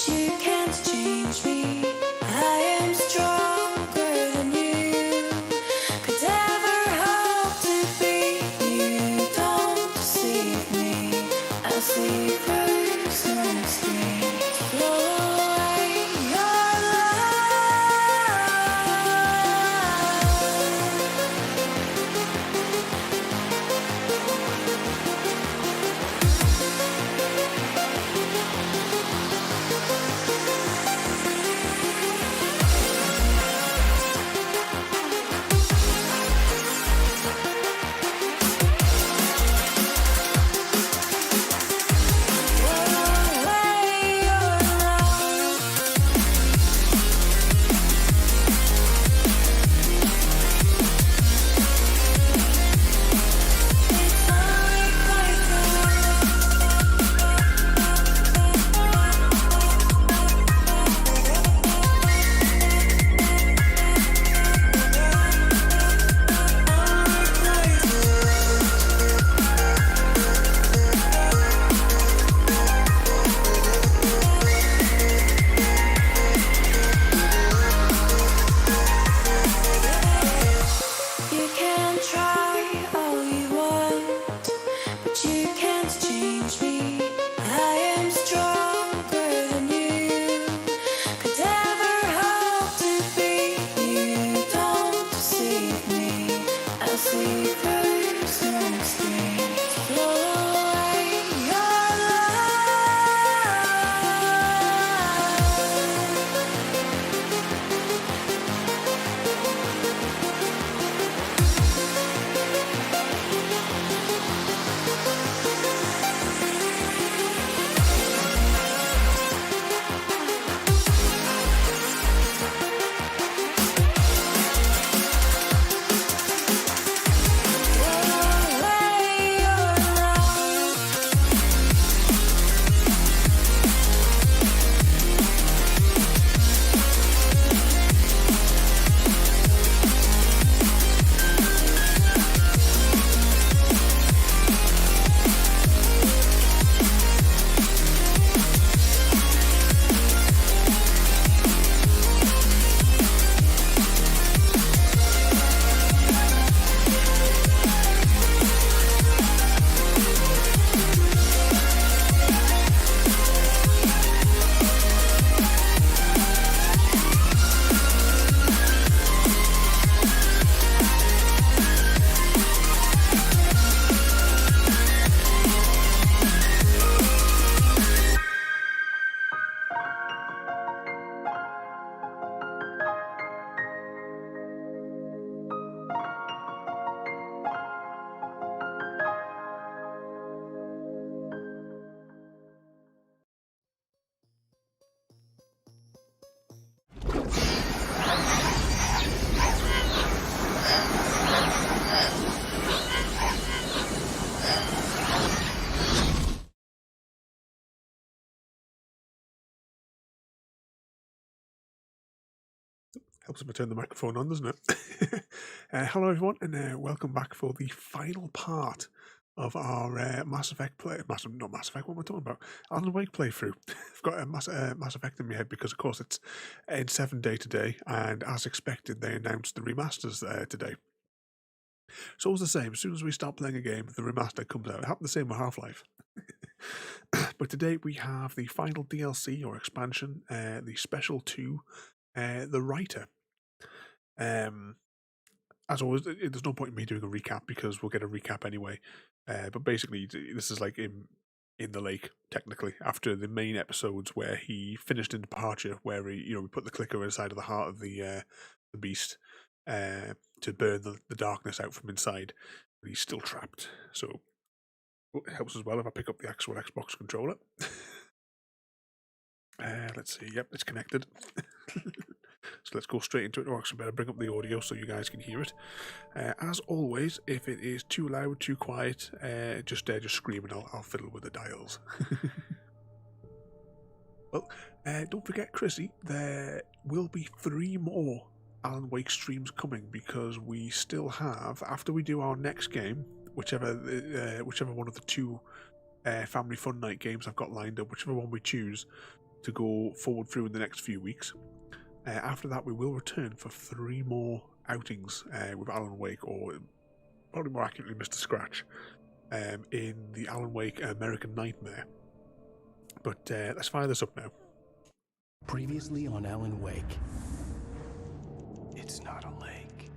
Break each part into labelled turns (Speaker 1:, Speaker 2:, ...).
Speaker 1: you can't change me. I am stronger than you could ever hope to be. You don't deceive me. I see through some screen. Blow away your
Speaker 2: Helps if I turn the microphone on, doesn't it? Hello everyone, and welcome back for the final part of our Mass Effect not Mass Effect, what am I talking about? Alan Wake playthrough. I've got a Mass Effect in my head because, of course, it's N7 day today, and as expected, they announced the remasters today. So it's the same. As soon as we start playing a game, the remaster comes out. It happened the same with Half-Life. But today we have the final DLC or expansion, the Special 2, The Writer. As always, there's no point in me doing a recap because we'll get a recap anyway. But basically, this is like in the lake, technically, after the main episodes where he finished in Departure, where we put the clicker inside of the heart of the beast to burn the darkness out from inside. But he's still trapped, so it helps as well if I pick up the actual Xbox controller. Let's see. Yep, it's connected. So let's go straight into it. Actually, better bring up the audio so you guys can hear it. As always, if it is too loud, too quiet, just scream and I'll fiddle with the dials. Well, don't forget, Chrissy, there will be 3 more Alan Wake streams coming because we still have, after we do our next game, whichever one of the 2 Family Fun Night games I've got lined up, whichever one we choose, to go forward through in the next few weeks. After that, we will return for 3 more outings with Alan Wake, or probably more accurately, Mr. Scratch, in the Alan Wake American Nightmare. But let's fire this up now.
Speaker 3: Previously on Alan Wake. It's not a lake.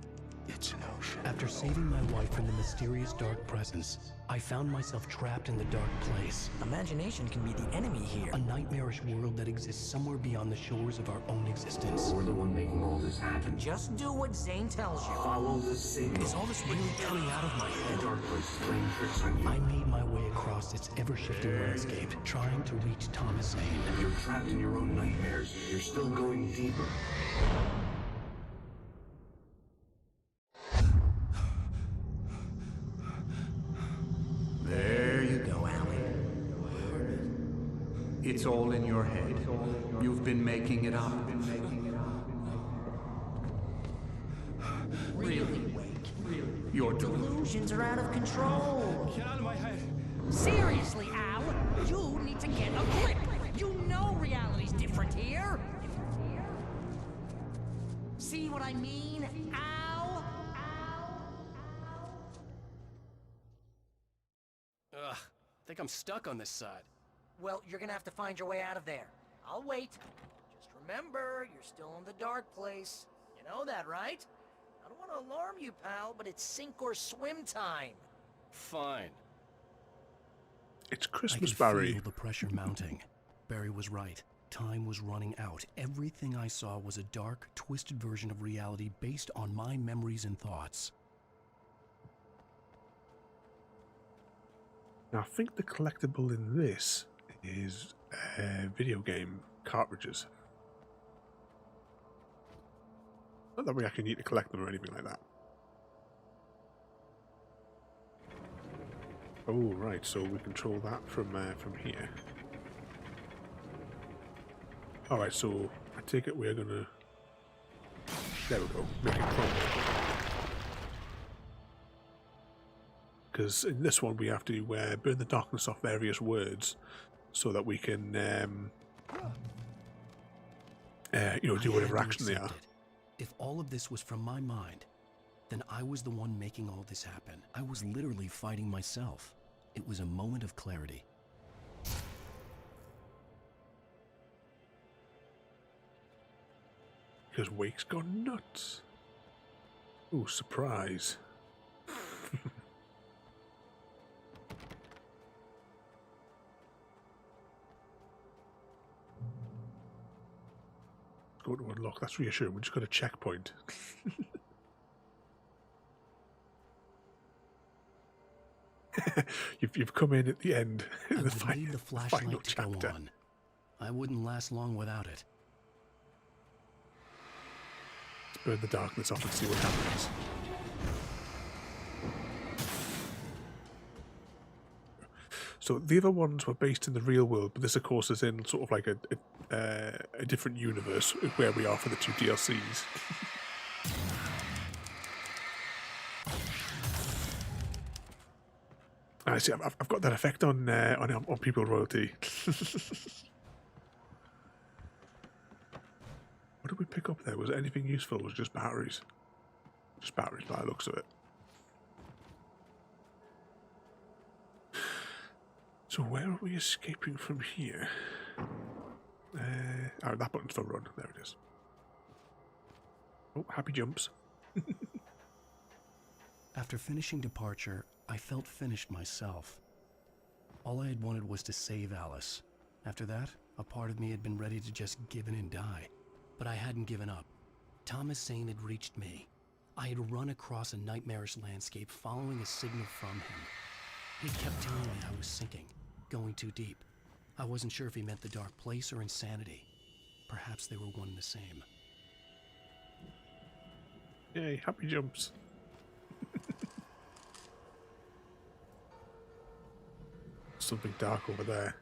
Speaker 3: It's an ocean. After saving my wife from the mysterious dark presence, I found myself trapped in the dark place.
Speaker 4: Imagination can be the enemy here.
Speaker 3: A nightmarish world that exists somewhere beyond the shores of our own existence.
Speaker 5: We're the one making all this happen.
Speaker 4: Just do what Zane tells you.
Speaker 5: Follow the signal.
Speaker 3: Is all this really coming out of my head?
Speaker 5: The dark place is playing tricks on you.
Speaker 3: I made my way across its ever-shifting landscape, trying to reach Thomas Zane.
Speaker 5: You're trapped in your own nightmares. You're still going deeper.
Speaker 6: There you go, Alan. It's all in your head. You've been making it up.
Speaker 4: Really, Wake?
Speaker 6: Your
Speaker 4: Delusions are out of control.
Speaker 3: Get out of my head.
Speaker 4: Seriously, Al, you need to get a grip. You know reality's different here. See what I mean, Al?
Speaker 3: Ugh, I think I'm stuck on this side.
Speaker 4: Well, you're gonna have to find your way out of there. I'll wait. Just remember, you're still in the dark place. You know that, right? I don't want to alarm you, pal, but it's sink or swim time.
Speaker 3: Fine.
Speaker 2: It's
Speaker 3: I
Speaker 2: Christmas,
Speaker 3: could
Speaker 2: Barry.
Speaker 3: feel the pressure mounting. Barry was right. Time was running out. Everything I saw was a dark, twisted version of reality based on my memories and thoughts.
Speaker 2: Now, I think the collectible in this is video game cartridges. Not that we actually need to collect them or anything like that. Oh, right, so we control that from here. Alright, so I take it we're gonna... There we go, make it crumble. Because in this one we have to burn the darkness off various words so that we can, you know, do whatever action they are.
Speaker 3: If all of this was from my mind, then I was the one making all this happen. I was literally fighting myself. It was a moment of clarity.
Speaker 2: Because Wake's gone nuts. Ooh, surprise. Go to unlock. That's reassuring. We just got a checkpoint. you've come in at the end.
Speaker 3: I
Speaker 2: The
Speaker 3: would
Speaker 2: final
Speaker 3: need the flashlight to go
Speaker 2: chapter.
Speaker 3: on. I wouldn't last long without it.
Speaker 2: Let's burn the darkness off and see what happens. So the other ones were based in the real world, but this, of course, is in sort of like a different universe where we are for the 2 DLCs. I see. I've got that effect on people royalty. What did we pick up there? Was it anything useful? Or was it just batteries? Just batteries by the looks of it. So where are we escaping from here? Oh, that button's for run. There it is. Oh, happy jumps.
Speaker 3: After finishing Departure, I felt finished myself. All I had wanted was to save Alice. After that, a part of me had been ready to just give in and die. But I hadn't given up. Thomas Zane had reached me. I had run across a nightmarish landscape following a signal from him. He kept telling me I was sinking, going too deep. I wasn't sure if he meant the dark place or insanity. Perhaps they were one and the same.
Speaker 2: Yay, happy jumps. Something dark over there.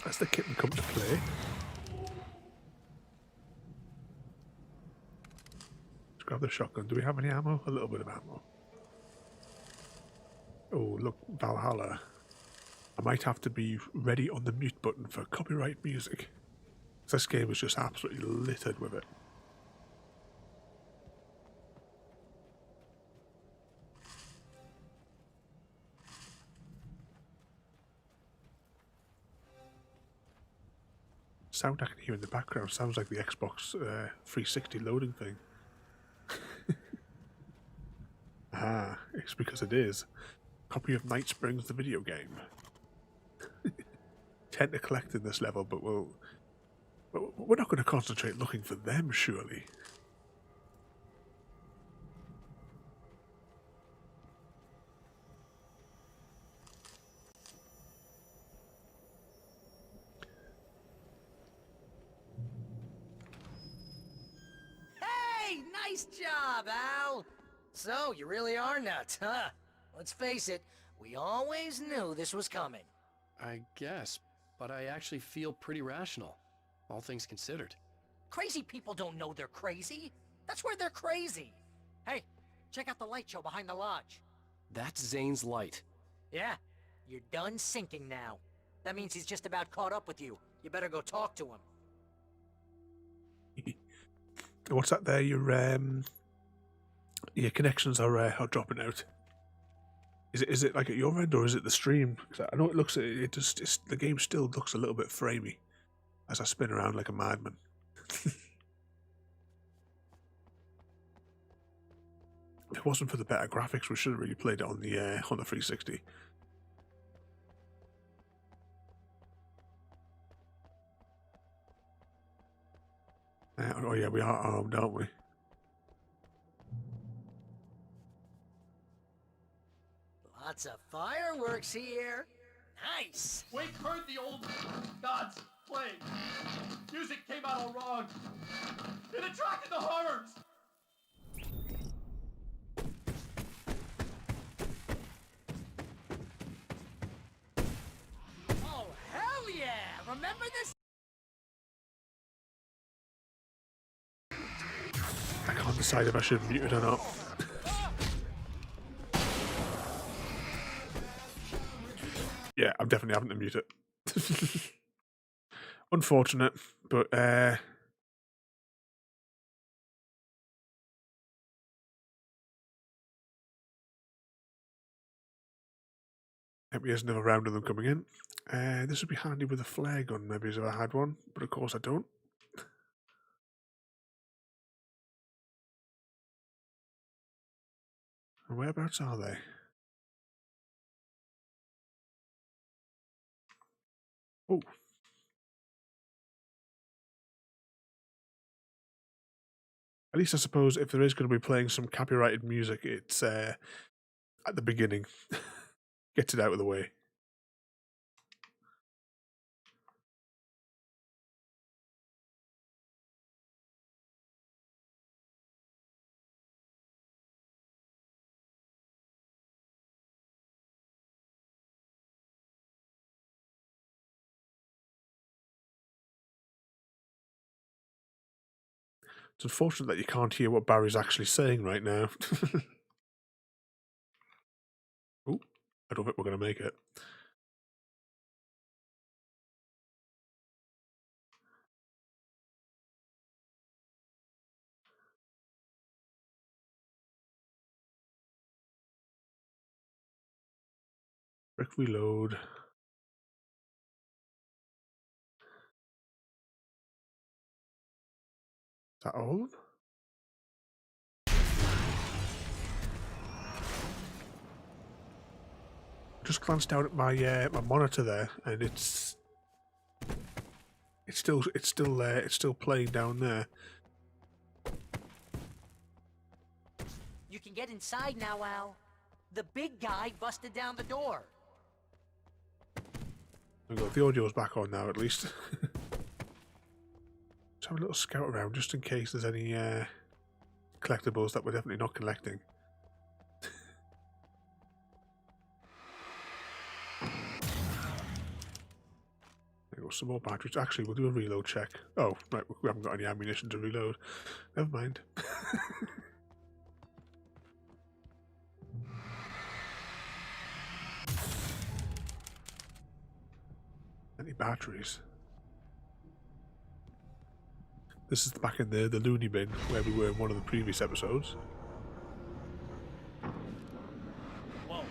Speaker 2: That's the kitten come to play. Let's grab the shotgun. Do we have any ammo? A little bit of ammo. Oh, look, Valhalla. I might have to be ready on the mute button for copyright music. This game is just absolutely littered with it. Sound I can hear in the background sounds like the Xbox 360 loading thing. Ah, it's because it is. Copy of Teespring, the video game. Tend to collect in this level, but we're not going to concentrate looking for them, surely.
Speaker 4: Hey, nice job, Al! So, you really are nuts, huh? Let's face it, we always knew this was coming.
Speaker 3: I guess, but I actually feel pretty rational, all things considered.
Speaker 4: Crazy people don't know they're crazy. That's where they're crazy. Hey, check out the light show behind the lodge.
Speaker 3: That's Zane's light.
Speaker 4: Yeah, you're done sinking now. That means he's just about caught up with you. You better go talk to him.
Speaker 2: What's that there? Your connections are dropping out. Is it like at your end or is it the stream? 'Cause I know it looks the game still looks a little bit framey as I spin around like a madman. If it wasn't for the better graphics, we should have really played it on the 360. Oh yeah, we are armed, aren't we?
Speaker 4: Lots of fireworks here. Nice.
Speaker 7: Wake heard the old gods playing. Music came out all wrong. It attracted the horrors.
Speaker 4: Oh, hell yeah! Remember this?
Speaker 2: I can't decide if I should mute it or not. Yeah, I'm definitely having to mute it. Unfortunate, but maybe there's another round of them coming in. This would be handy with a flare gun, maybe if I had one, but of course I don't. And whereabouts are they? Oh. At least I suppose if there is going to be playing some copyrighted music, it's at the beginning. Gets it out of the way. It's unfortunate that you can't hear what Barry's actually saying right now. Oh, I don't think we're going to make it. Brick reload. Is that all of them? Just glanced down at my my monitor there, and it's still playing down there.
Speaker 4: You can get inside now, Al. The big guy busted down the door.
Speaker 2: There we go. The audio's back on now, at least. Let's have a little scout around just in case there's any collectibles that we're definitely not collecting. There go, some more batteries. Actually, we'll do a reload check. Oh, right, we haven't got any ammunition to reload. Never mind. any batteries. This is back in the loony bin where we were in one of the previous episodes.
Speaker 4: Whoa.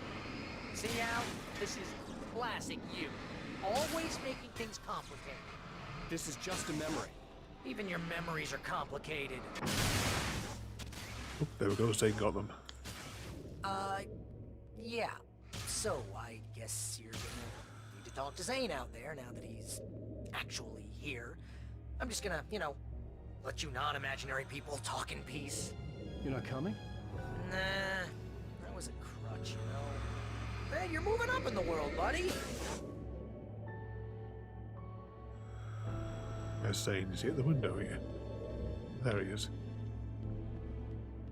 Speaker 4: See, Al? This is classic you. Always making things complicated.
Speaker 3: This is just a memory.
Speaker 4: Even your memories are complicated.
Speaker 2: Oh, there we go, Zane got them.
Speaker 4: Yeah. So, I guess you're gonna need to talk to Zane out there now that he's actually here. I'm just gonna, you know, let you non-imaginary people talk in peace.
Speaker 3: You're not coming?
Speaker 4: Nah, that was a crutch, you know. Hey, you're moving up in the world, buddy.
Speaker 2: There's Zane. Is he at the window here? There he is.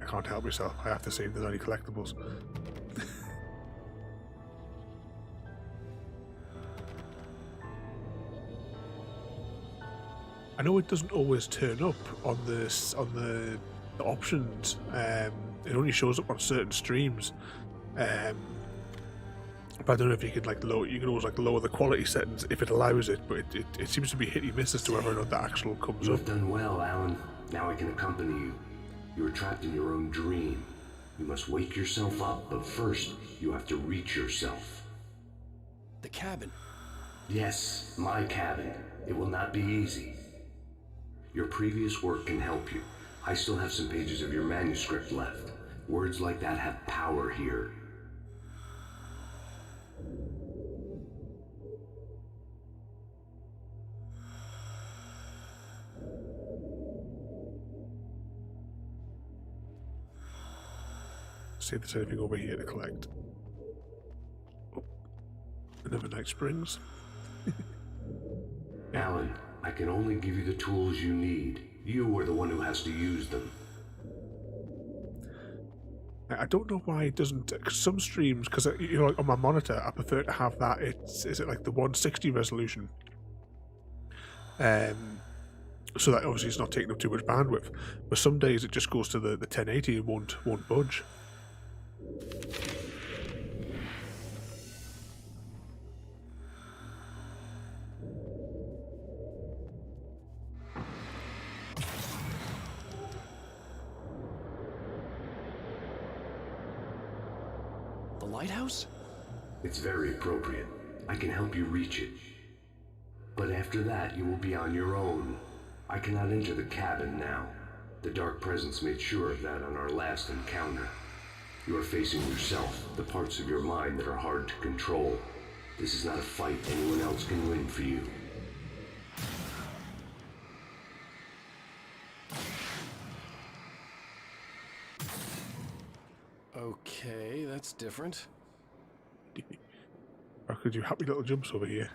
Speaker 2: I can't help myself. I have to see if there's any collectibles. I know it doesn't always turn up on the options. It only shows up on certain streams. But I don't know if you can like lower. You can always like lower the quality settings if it allows it. But it seems to be hit or miss as to whether or not the actual comes
Speaker 5: You
Speaker 2: up.
Speaker 5: have done well, Alan. Now I can accompany you. You are trapped in your own dream. You must wake yourself up, but first you have to reach yourself.
Speaker 3: The cabin.
Speaker 5: Yes, my cabin. It will not be easy. Your previous work can help you. I still have some pages of your manuscript left. Words like that have power here.
Speaker 2: See if there's anything over here to collect. Oh, another Night Springs.
Speaker 5: Alan, I can only give you the tools you need. You are the one who has to use them.
Speaker 2: I don't know why it doesn't. Some streams, because you know, like on my monitor, I prefer to have that. Is it like the 160 resolution? So that obviously it's not taking up too much bandwidth. But some days it just goes to the 1080 and won't budge.
Speaker 3: The lighthouse?
Speaker 5: It's very appropriate. I can help you reach it. But after that, you will be on your own. I cannot enter the cabin now. The Dark Presence made sure of that on our last encounter. You are facing yourself, the parts of your mind that are hard to control. This is not a fight anyone else can win for you.
Speaker 3: Okay, that's different.
Speaker 2: Or could you happy little jumps over here?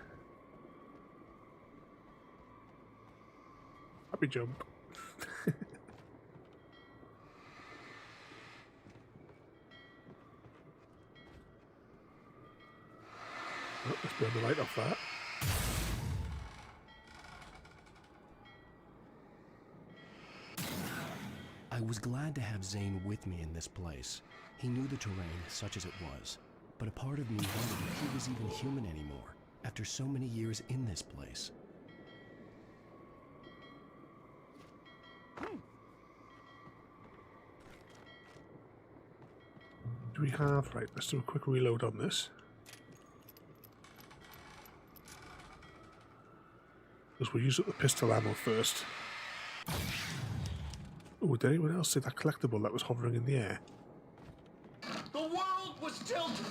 Speaker 2: Happy jump. Oh, let's burn the light off that.
Speaker 3: I was glad to have Zane with me in this place. He knew the terrain, such as it was, but a part of me wondered if he was even human anymore, after so many years in this place.
Speaker 2: Do we have... Right, let's do a quick reload on this. Because we'll use up the pistol ammo first. Oh, did anyone else see that collectible that was hovering in the air?
Speaker 7: The world was tilted.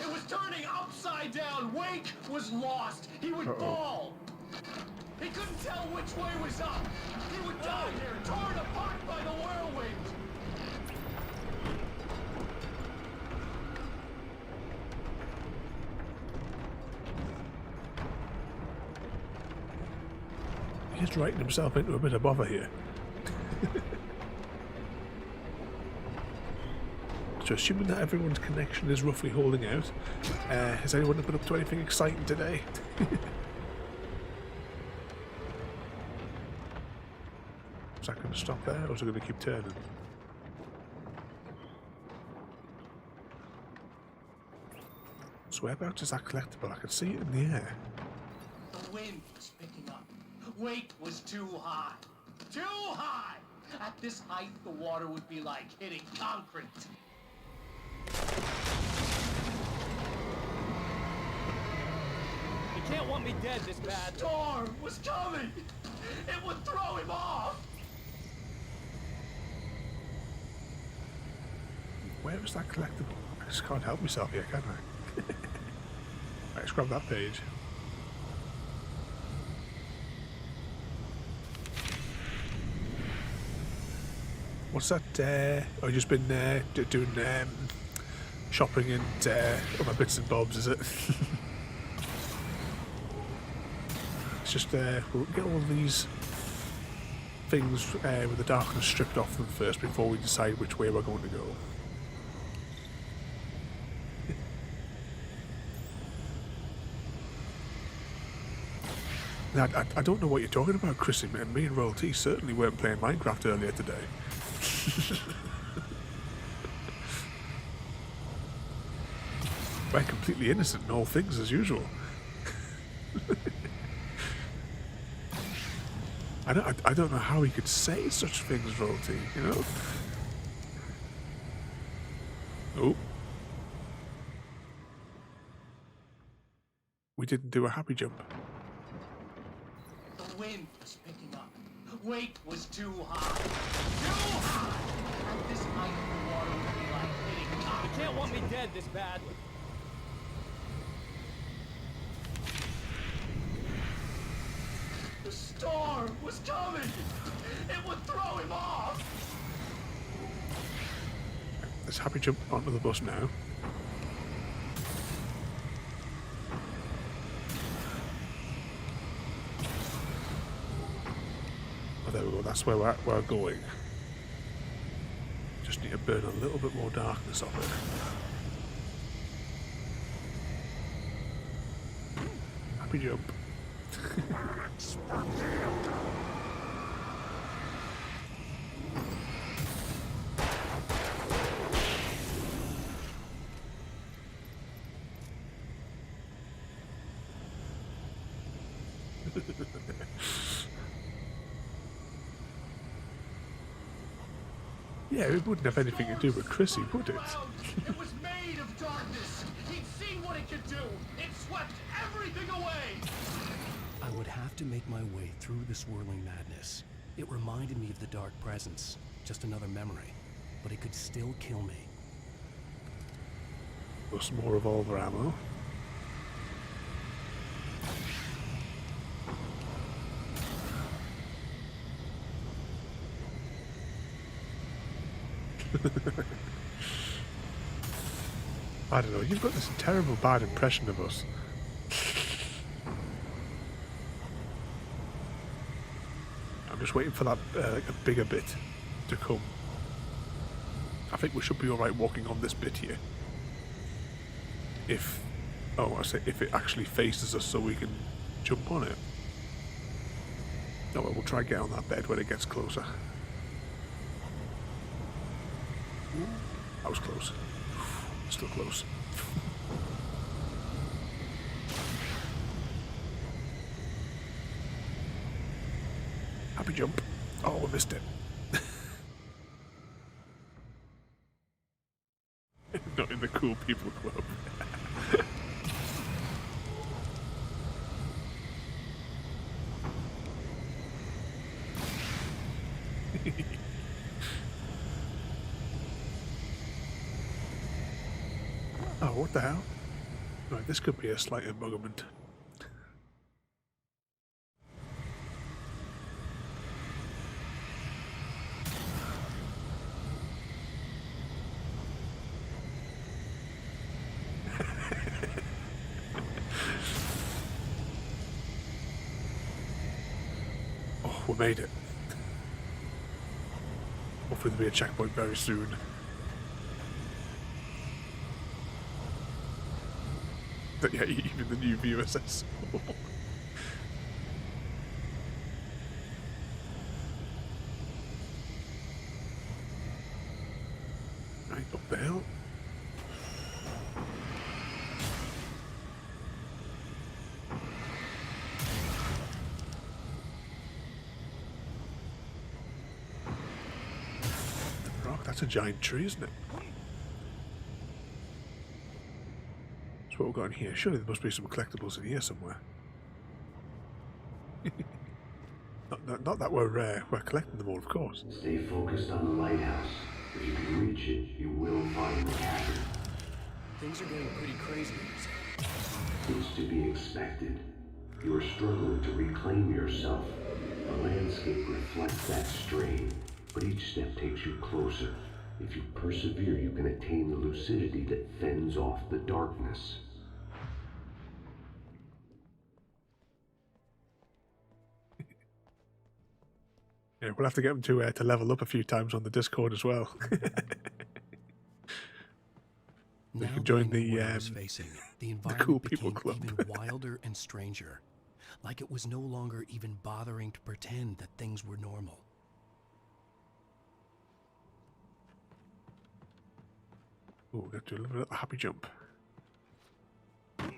Speaker 7: It was turning upside down. Wake was lost. He would fall. He couldn't tell which way was up. He would die there, torn apart by the whirlwind.
Speaker 2: He's writing himself into a bit of bother here. So assuming that everyone's connection is roughly holding out, has anyone been up to anything exciting today? Is that going to stop there, or is it going to keep turning? So whereabouts is that collectible? I can see it in the air.
Speaker 7: wind was picking up. Wake was too high. Too high! At this height, the water would be like hitting concrete.
Speaker 8: You can't want me dead this bad.
Speaker 7: The storm was coming! It would throw him off!
Speaker 2: Where is that collectible? I just can't help myself here, can I? Right, let's grab that page. What's that? I've just been doing shopping and other bits and bobs, is it? It's just we'll get all these things with the darkness stripped off them first before we decide which way we're going to go. Now, I don't know what you're talking about, Chris. Me and Royalty certainly weren't playing Minecraft earlier today. We're completely innocent in all things as usual. I don't know how he could say such things, Royalty, you know? Oh. We didn't do a happy jump.
Speaker 7: The wind was picking up. Wake was too high. Too high! At this height, the water would be like hitting
Speaker 8: You
Speaker 7: concrete.
Speaker 8: can't want me dead this bad.
Speaker 7: The storm was coming! It would throw him off!
Speaker 2: Let's happy jump onto the bus now. Oh, there we go. That's where we're going. Just need to burn a little bit more darkness off it. Happy jump. Yeah, it wouldn't have anything to do with Chrissy, would it?
Speaker 7: It was made of darkness. He'd seen what it could do. It swept everything away.
Speaker 3: I would have to make my way through the swirling madness. It reminded me of the dark presence, just another memory, but it could still kill me.
Speaker 2: Plus more revolver ammo. I don't know, you've got this terrible bad impression of us. I'm just waiting for that like a bigger bit to come. I think we should be alright walking on this bit here. If if it actually faces us so we can jump on it. No, well, we'll try and get on that bed when it gets closer. That was close. Still close. Happy jump. Oh, we missed it. Not in the cool people club. Oh, what the hell? Right, this could be a slight embuggerment. Oh, we made it. Hopefully there'll be a checkpoint very soon. Yeah, even the new viewer says so. Right, up the hill. That's a giant tree, isn't it? That's what we've got in here. Surely there must be some collectibles in here somewhere. not that we're collecting them all, of course.
Speaker 5: Stay focused on the lighthouse. If you can reach it, you will find the cabin.
Speaker 3: Things are getting pretty crazy.
Speaker 5: It's to be expected. You are struggling to reclaim yourself. The landscape reflects that strain, but each step takes you closer. If you persevere, you can attain the lucidity that fends off the darkness.
Speaker 2: Yeah, we'll have to get them to level up a few times on the Discord as well.
Speaker 3: Now
Speaker 2: can join
Speaker 3: that I knew
Speaker 2: the,
Speaker 3: what I was facing, the
Speaker 2: cool
Speaker 3: environment
Speaker 2: people
Speaker 3: became
Speaker 2: club.
Speaker 3: even wilder and stranger. Like it was no longer even bothering to pretend that things were normal.
Speaker 2: Oh, we're going to do a little bit of a happy jump. I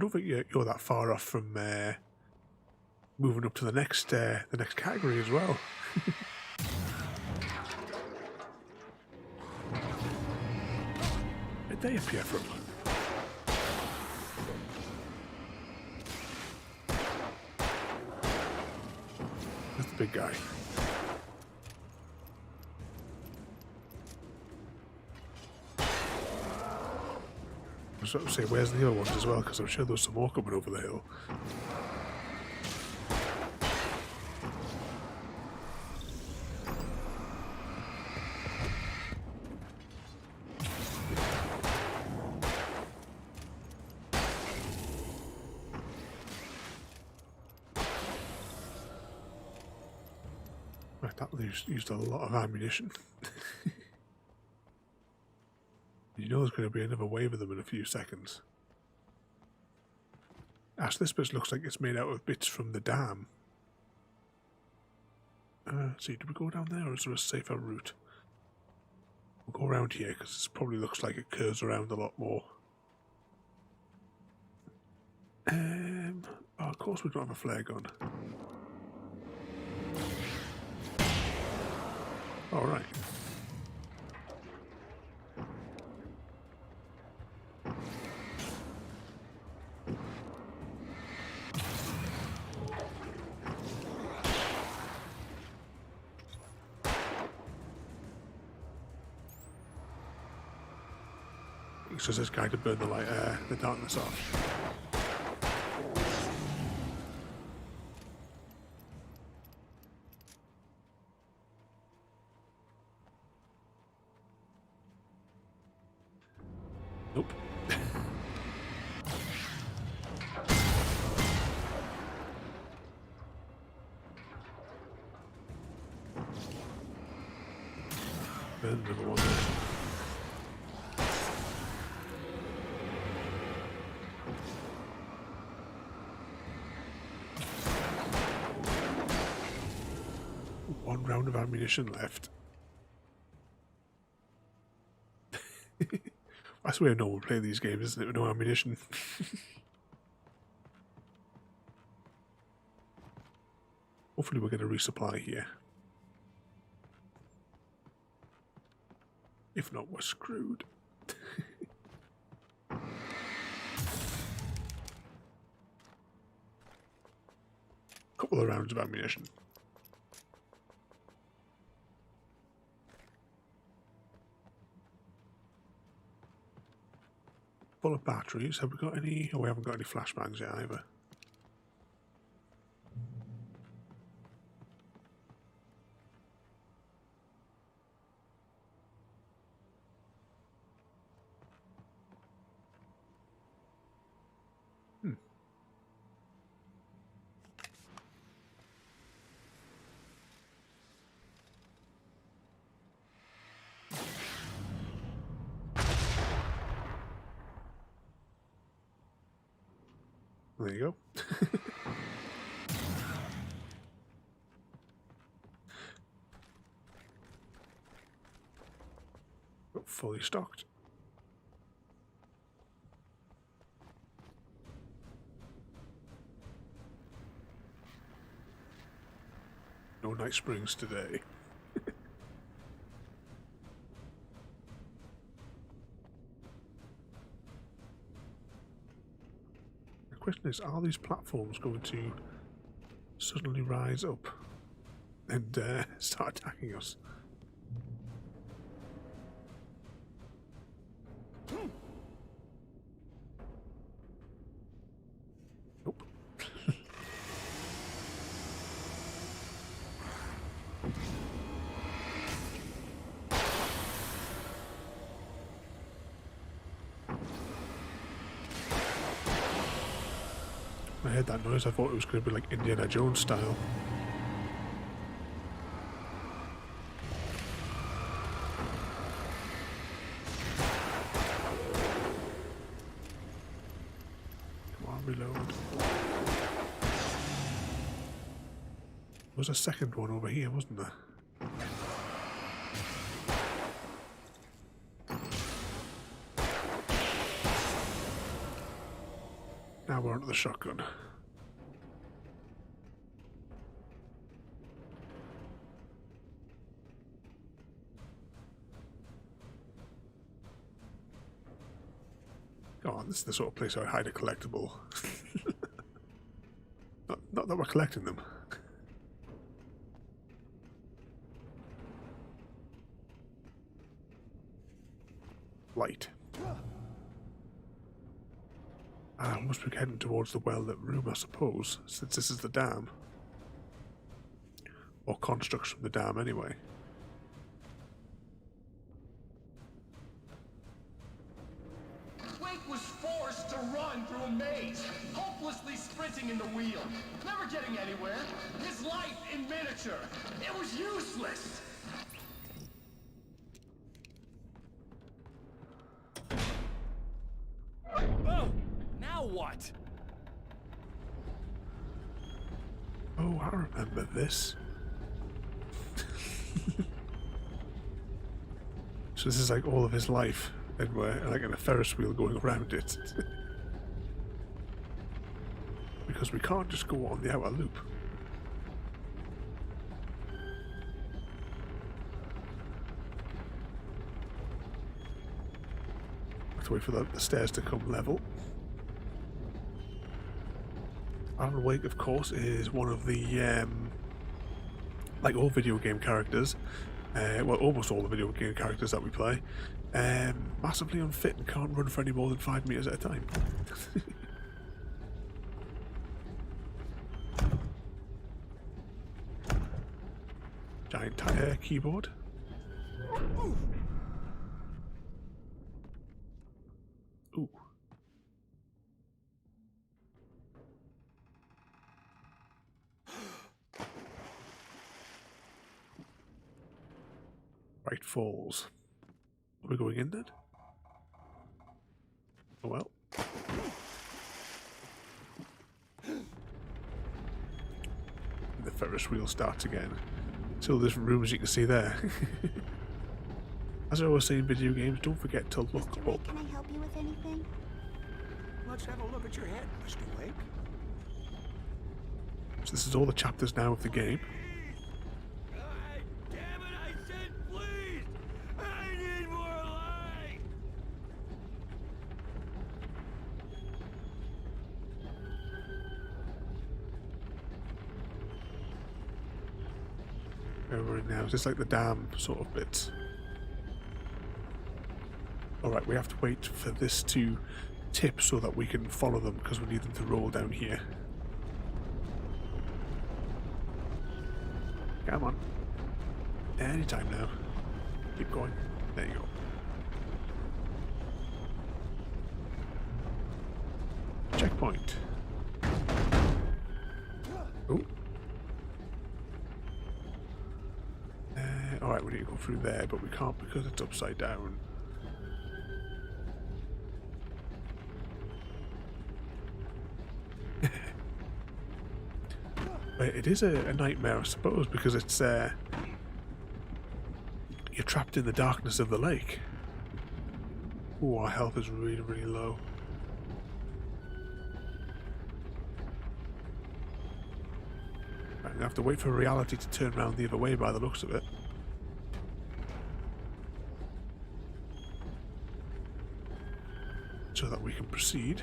Speaker 2: don't think you're that far off from moving up to the next category as well. Where'd they appear from? That's the big guy. I was about to say, where's the other ones as well? Because I'm sure there's some more coming over the hill. Right, that used a lot of ammunition. You know there's going to be another wave of them in a few seconds. Ash, this bit looks like it's made out of bits from the dam. See, do we go down there or is there a safer route? We'll go around here because it probably looks like it curves around a lot more. Oh, of course we don't have a flare gun. Alright. It's just this guy to burn the darkness off. Nope. Burn another one there. One round of ammunition left. That's the way I know we'll play these games, isn't it? With no ammunition. Hopefully we're going to resupply here. If not, we're screwed. Couple of rounds of ammunition. Full of batteries. Have we got any? Oh, we haven't got any flashbangs yet either. There you go. Fully stocked. No night springs today. question is, are these platforms going to suddenly rise up and start attacking us? Nope. I heard that noise, I thought it was going to be like Indiana Jones style. Come on, reload. There was a second one over here, wasn't there? Now we're onto the shotgun. Go on, this is the sort of place I hide a collectible. not that we're collecting them. Light. I must be heading towards the well-lit room, I suppose, since this is the dam. Or constructs from the dam, anyway.
Speaker 7: Wake was forced to run through a maze, hopelessly sprinting in the wheel, never getting anywhere. His life in miniature. It was useless.
Speaker 8: Oh, now what?
Speaker 2: Oh, I remember this. So this is like all of his life, and we're like in a Ferris wheel going around it. Because we can't just go on the outer loop. Have to wait for the stairs to come level. Alan Wake, of course, is one of the, like all video game characters, well, almost all the video game characters that we play, massively unfit and can't run for any more than 5 meters at a time. Giant tire keyboard. Ooh. Right falls. Are we going in then? Oh well. The Ferris wheel starts again. Still different rooms you can see there. As I always say in video games, don't forget to look
Speaker 9: Mr. Wake,
Speaker 2: up.
Speaker 9: can I help you with anything?
Speaker 10: Let's have a look at your head, Mr. Wake.
Speaker 2: So this is all the chapters now of the game.
Speaker 8: Damn it, I said please! I need more light!
Speaker 2: Where we're in now, it's just like the dam sort of bit. Alright, we have to wait for this to tip so that we can follow them because we need them to roll down here. Come on. Anytime now. Keep going. There you go. Checkpoint. Oh. Alright, we need to go through there, but we can't because it's upside down. It is a nightmare, I suppose, because it's you're trapped in the darkness of the lake. Oh, our health is really, really low. I'm gonna have to wait for reality to turn around the other way by the looks of it. So that we can proceed.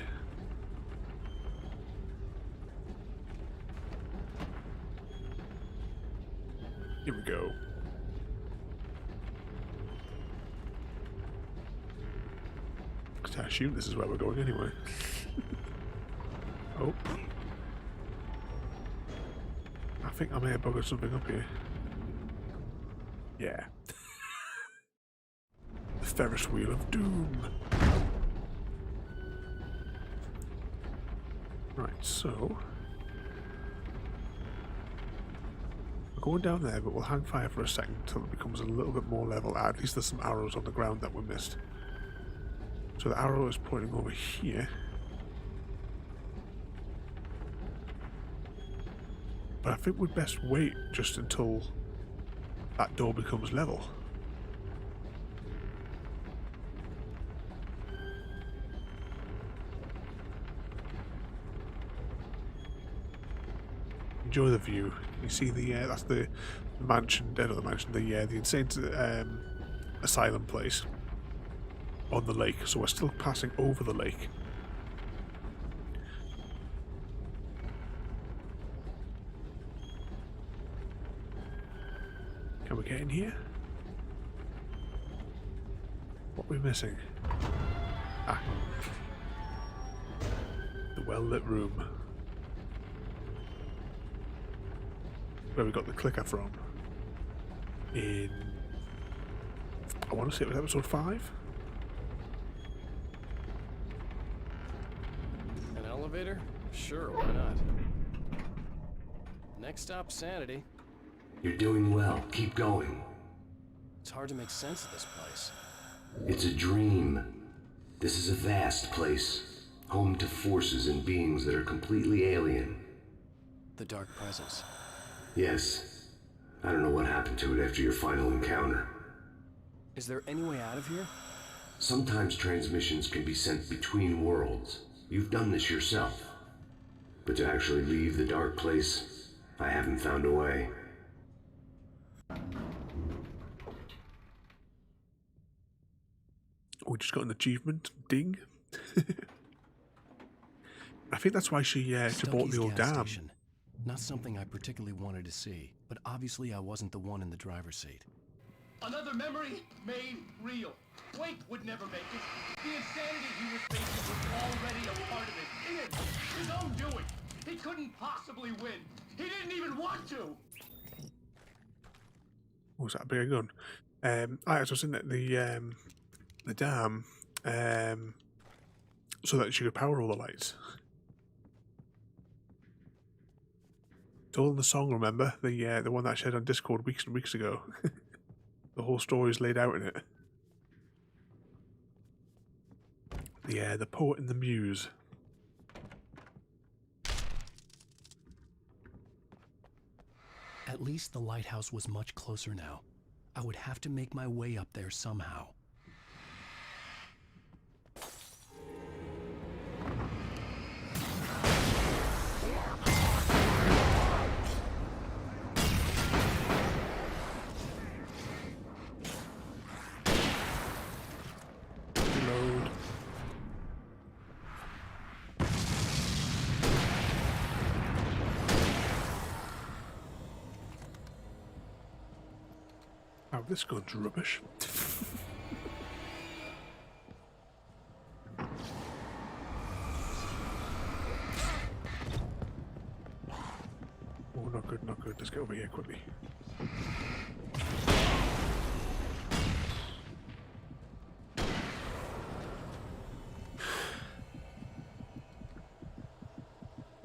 Speaker 2: Here we go. I assume this is where we're going anyway. Oh. I think I may have buggered something up here. Yeah. The Ferris wheel of doom. Right, so we're going down there, but we'll hang fire for a second until it becomes a little bit more level. At least there's some arrows on the ground that we missed. So the arrow is pointing over here. But I think we'd best wait just until that door becomes level. Enjoy the view. You see the that's the mansion, not the mansion, the insane asylum place on the lake. So we're still passing over the lake. Can we get in here? What are we missing? Ah. The well-lit room. Where we got the clicker from. In... I want to say it was episode 5?
Speaker 3: An elevator? Sure, why not? Next stop, Sanity.
Speaker 5: You're doing well. Keep going.
Speaker 3: It's hard to make sense of this place.
Speaker 5: It's a dream. This is a vast place, home to forces and beings that are completely alien.
Speaker 3: The Dark Presence.
Speaker 5: Yes. I don't know what happened to it after your final encounter.
Speaker 3: Is there any way out of here?
Speaker 5: Sometimes transmissions can be sent between worlds. You've done this yourself. But to actually leave the dark place, I haven't found a way.
Speaker 2: We just got an achievement. Ding. I think that's why she bought the old
Speaker 3: gas
Speaker 2: dam.
Speaker 3: station. Not something I particularly wanted to see, but obviously I wasn't the one in the driver's seat.
Speaker 7: Another memory made real. Wake would never make it. The insanity he was facing was already a part of it. In him. His own doing. He couldn't possibly win. He didn't even want to.
Speaker 2: What was that? A bigger gun? I was in the dam, so that she could power all the lights. It's all in the song, remember? The one that I shared on Discord weeks and weeks ago. The whole story is laid out in it. The poet and the muse.
Speaker 3: At least the lighthouse was much closer now. I would have to make my way up there somehow.
Speaker 2: Reload. Oh, this gun's rubbish. Oh, not good, not good. Let's get over here quickly.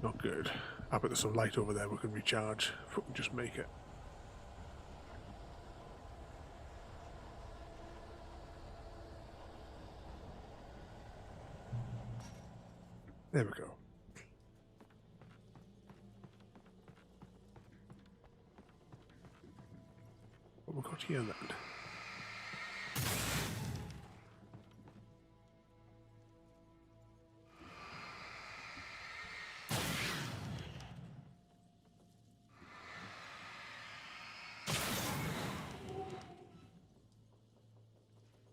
Speaker 2: Not good. I bet there's some light over there we can recharge if we can just make it. There we go. What we got here then?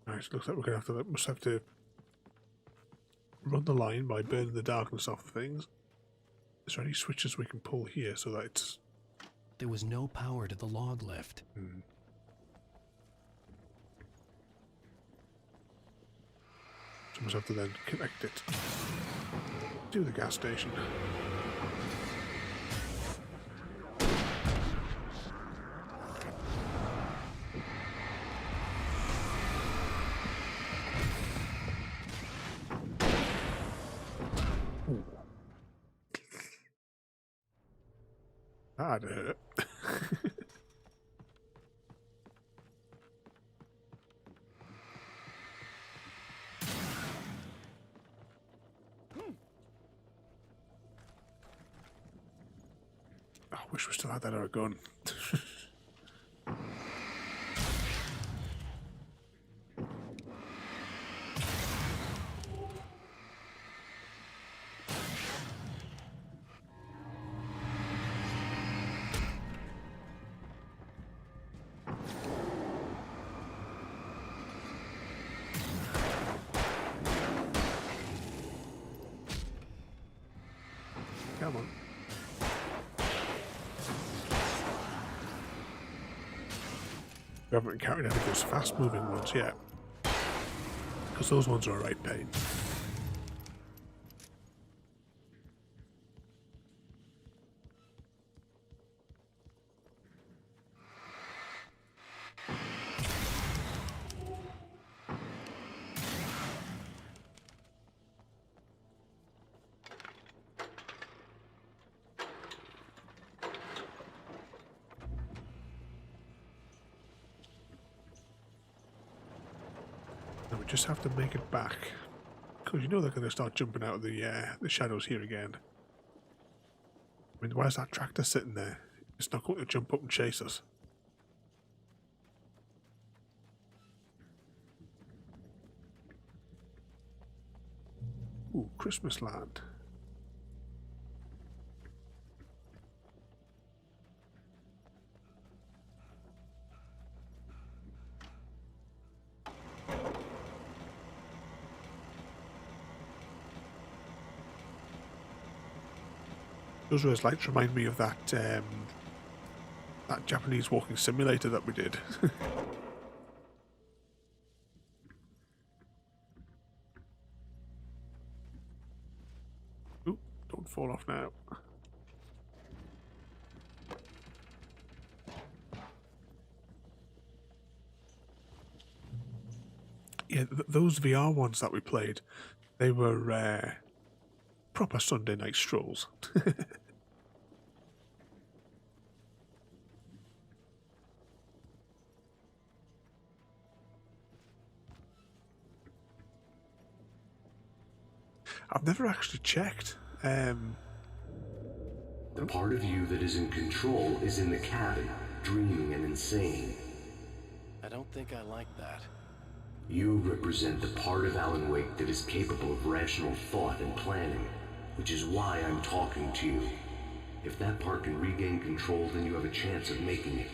Speaker 2: Nice. Looks like we're gonna must have to run the line by burning the darkness off things. Is there any switches we can pull here so that it's
Speaker 3: there was no power to the log lift.
Speaker 2: So must have to then connect it to the gas station. Ooh. That'd hurt. I wish we still had that other gun. Come on. We haven't encountered any of those fast-moving ones yet, because those ones are a right pain. And we just have to make it back, because you know they're going to start jumping out of the shadows here again. I mean, why is that tractor sitting there? It's not going to jump up and chase us. Ooh, Christmas land. Those red lights remind me of that that Japanese walking simulator that we did. Ooh, don't fall off now. Yeah, those VR ones that we played, they were proper Sunday night strolls. I've never actually checked.
Speaker 5: The part of you that is in control is in the cabin, dreaming and insane.
Speaker 3: I don't think I like that.
Speaker 5: You represent the part of Alan Wake that is capable of rational thought and planning, which is why I'm talking to you. If that part can regain control, then you have a chance of making it.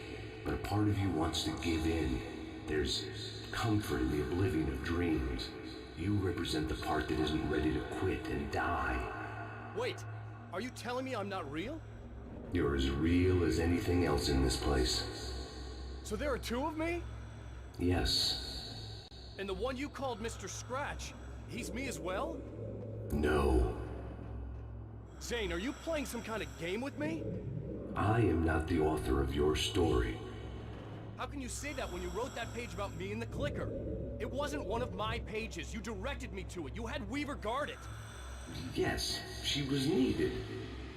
Speaker 5: But a part of you wants to give in. There's comfort in the oblivion of dreams. You represent the part that isn't ready to quit and die.
Speaker 8: Wait, are you telling me I'm not real?
Speaker 5: You're as real as anything else in this place.
Speaker 8: So there are two of me?
Speaker 5: Yes.
Speaker 8: And the one you called Mr. Scratch, he's me as well?
Speaker 5: No.
Speaker 8: Zane, are you playing some kind of game with me?
Speaker 5: I am not the author of your story.
Speaker 8: How can you say that when you wrote that page about me in the clicker? It wasn't one of my pages. You directed me to it. You had Weaver guard it.
Speaker 5: Yes, she was needed.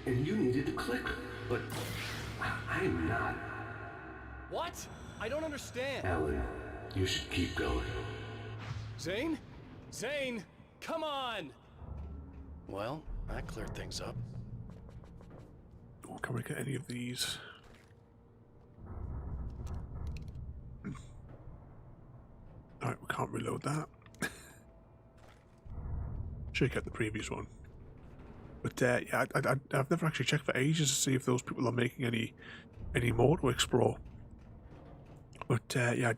Speaker 5: And you needed the clicker. But I'm not.
Speaker 8: What? I don't understand.
Speaker 5: Alan, you should keep going.
Speaker 8: Zane? Zane, come on!
Speaker 3: Well, that cleared things up.
Speaker 2: Oh, can we get any of these? Alright, we can't reload that. Should get the previous one. But yeah, I've never actually checked for ages to see if those people are making any more to explore. But yeah,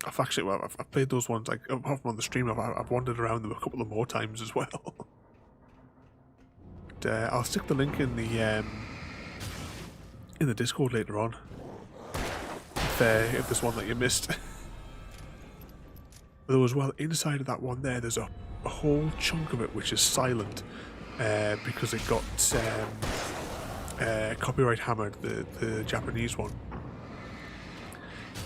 Speaker 2: I've actually, well, I've played those ones, like, apart from on the stream, I've wandered around them a couple of more times as well. But I'll stick the link in in the Discord later on if there's one that you missed. Though as well, inside of that one there's a whole chunk of it which is silent because it got copyright hammered, the Japanese one.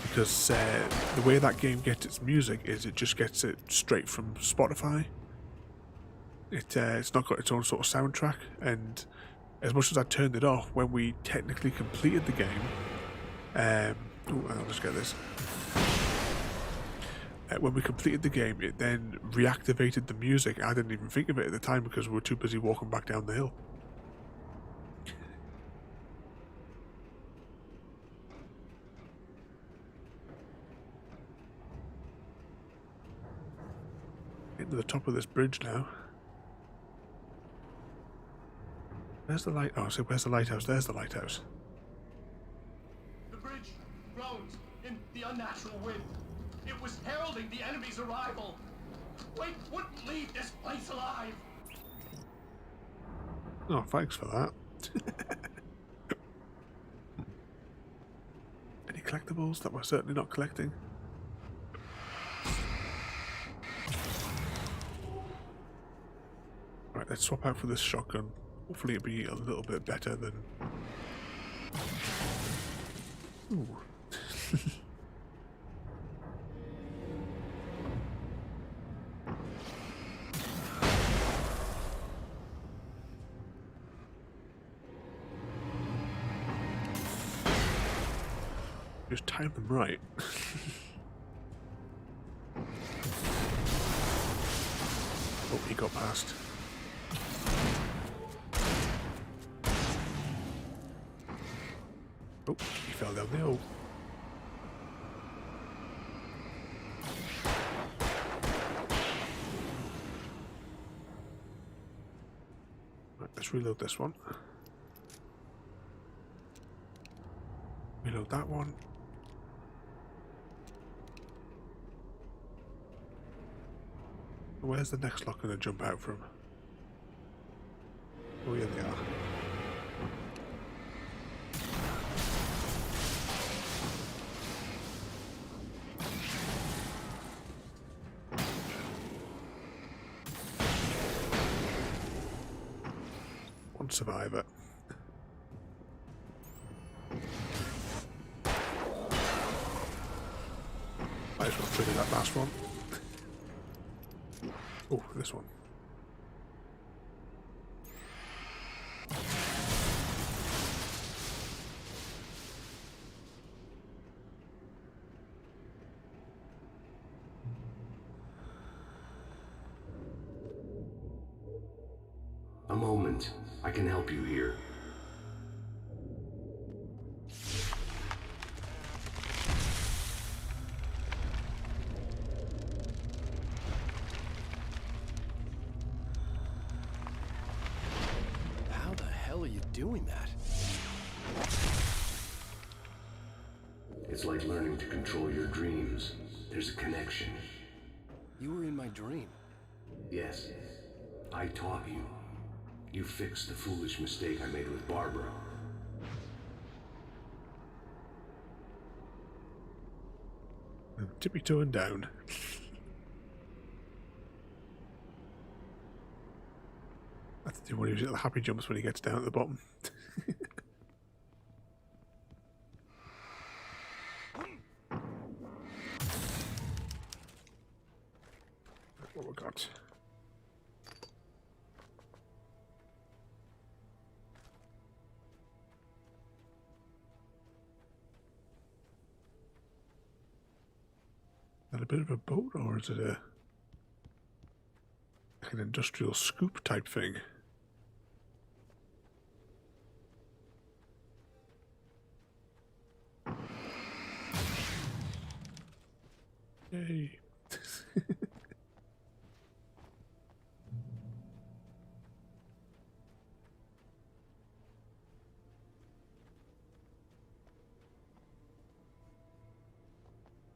Speaker 2: Because the way that game gets its music is it just gets it straight from Spotify. It's not got its own sort of soundtrack, and as much as I turned it off, when we technically completed the game, I'll just get this. When we completed the game, it then reactivated the music. I didn't even think of it at the time because we were too busy walking back down the hill. Getting to the top of this bridge now. Where's the light? Oh, so where's the lighthouse? There's the lighthouse.
Speaker 7: The bridge groans in the unnatural wind. It was heralding the enemy's arrival. Wake wouldn't leave this place alive.
Speaker 2: Oh, thanks for that. Any collectibles that we're certainly not collecting? Right, let's swap out for this shotgun. Hopefully it'll be a little bit better than... Ooh. Just time them right. Oh, he got past. Oh, he fell down the hole. Right, let's reload this one. Reload that one. Where's the next lock going to jump out from? Oh, yeah, they are. One survivor. Might as well trigger that last one. Oh, this one.
Speaker 5: A moment. I can help you here.
Speaker 3: How the hell are you doing that?
Speaker 5: It's like learning to control your dreams. There's a connection.
Speaker 3: You were in my dream.
Speaker 5: Yes, I taught you. You fixed the foolish mistake I made with Barbara.
Speaker 2: Tippy-toeing down. That's the one who's happy jumps when he gets down at the bottom. What we got? Is that a bit of a boat, or is it like an industrial scoop type thing? Yay.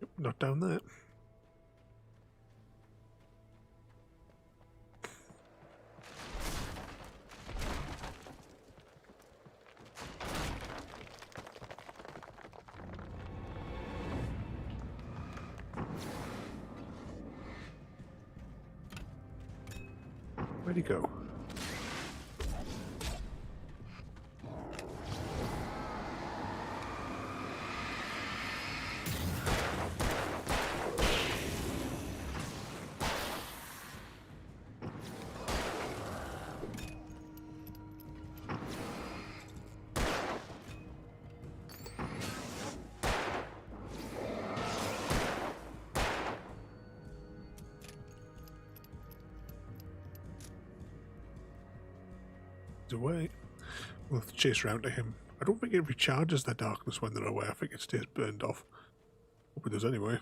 Speaker 2: Yep, not down there. Where'd he go? Away. We'll have to chase around to him. I don't think it recharges their darkness when they're away. I think it stays burned off. Hope it does anyway.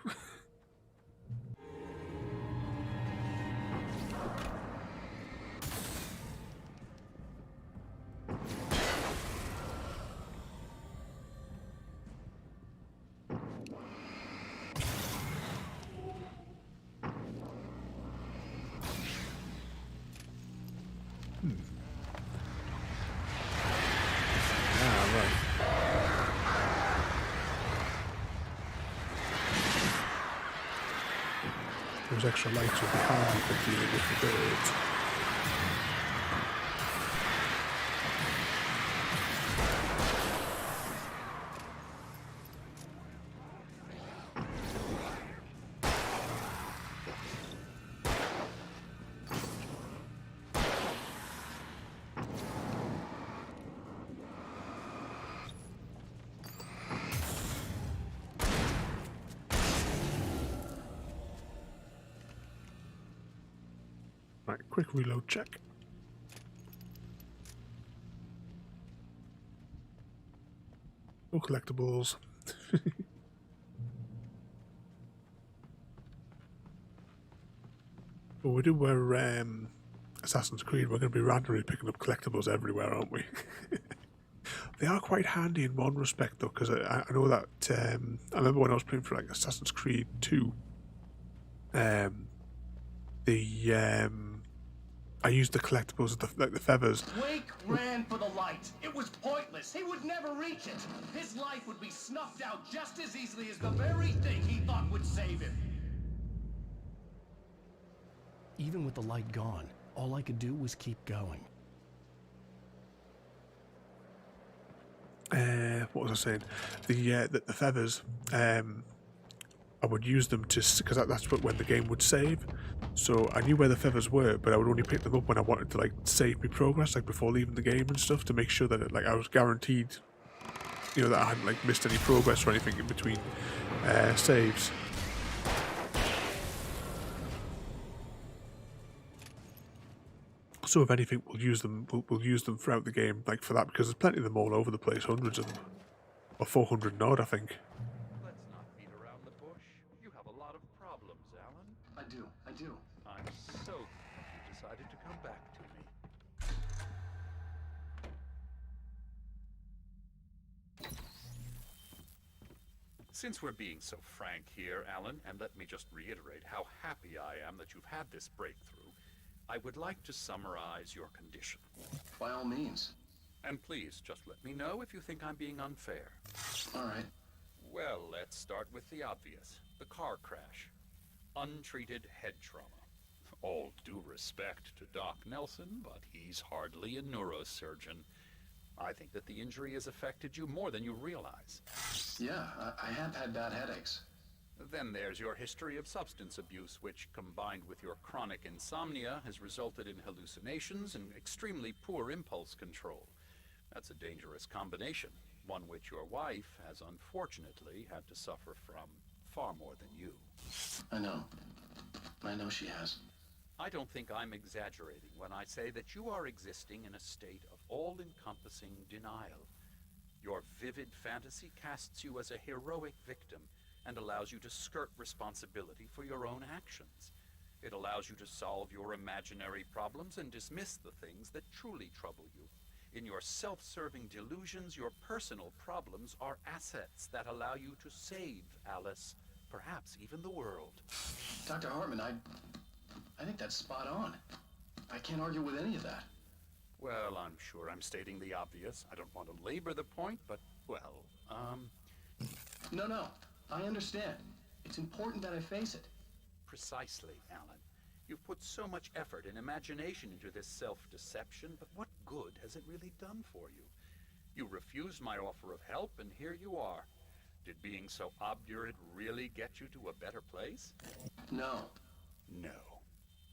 Speaker 2: Those extra lights will be handy for dealing with the birds. Right, quick reload check. No collectibles. Well, we do wear Assassin's Creed. We're going to be randomly picking up collectibles everywhere, aren't we? They are quite handy in one respect, though, because I know that I remember when I was playing for like Assassin's Creed 2. I used the collectibles, like the feathers.
Speaker 7: Wake ran for the light. It was pointless. He would never reach it. His life would be snuffed out just as easily as the very thing he thought would save him.
Speaker 3: Even with the light gone, all I could do was keep going.
Speaker 2: What was I saying? The feathers. I would use them because that's when the game would save. So I knew where the feathers were, but I would only pick them up when I wanted to like save my progress, like before leaving the game and stuff, to make sure that I was guaranteed, that I hadn't like missed any progress or anything in between saves. So if anything, we'll use them. We'll use them throughout the game, like for that, because there's plenty of them all over the place, hundreds of them, or 400 and odd, I think.
Speaker 9: Let's not beat around the bush. You have a lot of problems, Alan.
Speaker 7: I do.
Speaker 9: I'm so glad you decided to come back to me. Since we're being so frank here, Alan, and let me just reiterate how happy I am that you've had this breakthrough, I would like to summarize your condition.
Speaker 7: By all means.
Speaker 9: And please, just let me know if you think I'm being unfair.
Speaker 7: All right.
Speaker 9: Well, let's start with the obvious. The car crash. Untreated head trauma. All due respect to Doc Nelson, but he's hardly a neurosurgeon. I think that the injury has affected you more than you realize.
Speaker 7: Yeah, I have had bad headaches.
Speaker 9: Then there's your history of substance abuse, which, combined with your chronic insomnia, has resulted in hallucinations and extremely poor impulse control. That's a dangerous combination, one which your wife has unfortunately had to suffer from far more than you.
Speaker 7: I know she has.
Speaker 9: I don't think I'm exaggerating when I say that you are existing in a state of all-encompassing denial. Your vivid fantasy casts you as a heroic victim and allows you to skirt responsibility for your own actions. It allows you to solve your imaginary problems and dismiss the things that truly trouble you. In your self-serving delusions, your personal problems are assets that allow you to save Alice, perhaps even the world.
Speaker 7: Dr. Hartman, I think that's spot on. I can't argue with any of that.
Speaker 9: Well, I'm sure I'm stating the obvious. I don't want to labor the point, but, well,
Speaker 7: No, I understand. It's important that I face it.
Speaker 9: Precisely, Alan. You've put so much effort and imagination into this self-deception, but what good has it really done for you? You refused my offer of help, and here you are. Did being so obdurate really get you to a better place?
Speaker 7: No.
Speaker 9: No.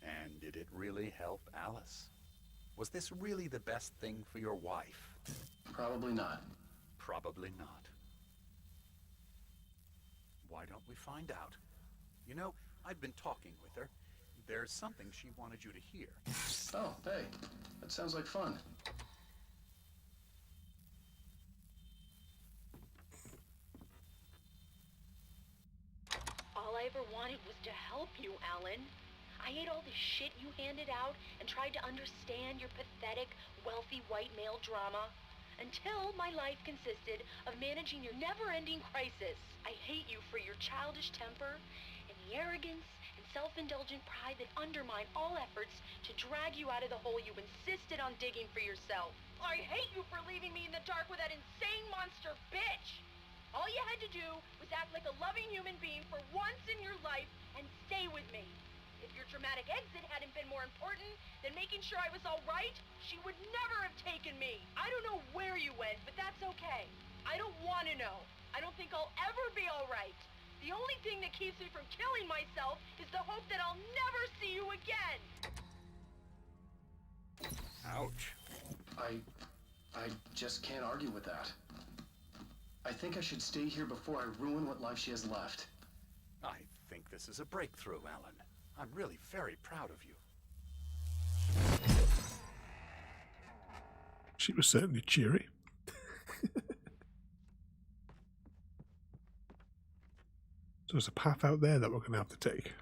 Speaker 9: And did it really help Alice? Was this really the best thing for your wife?
Speaker 7: Probably not.
Speaker 9: Probably not. Why don't we find out? You know, I've been talking with her. There's something she wanted you to hear.
Speaker 7: Oh, hey. That sounds like fun.
Speaker 11: All I ever wanted was to help you, Alan. I ate all the shit you handed out and tried to understand your pathetic, wealthy white male drama until my life consisted of managing your never-ending crisis. I hate you for your childish temper and the arrogance and self-indulgent pride that undermine all efforts to drag you out of the hole you insisted on digging for yourself. I hate you for leaving me in the dark with that insane monster bitch! All you had to do was act like a loving human being for once in your life and stay with me. If your dramatic exit hadn't been more important than making sure I was all right, she would never have taken me. I don't know where you went, but that's okay. I don't want to know. I don't think I'll ever be all right. The only thing that keeps me from killing myself is the hope that I'll never see you again.
Speaker 9: Ouch.
Speaker 7: I just can't argue with that. I think I should stay here before I ruin what life she has left.
Speaker 9: I think this is a breakthrough, Alan. I'm really very proud of you.
Speaker 2: She was certainly cheery. So there's a path out there that we're going to have to take.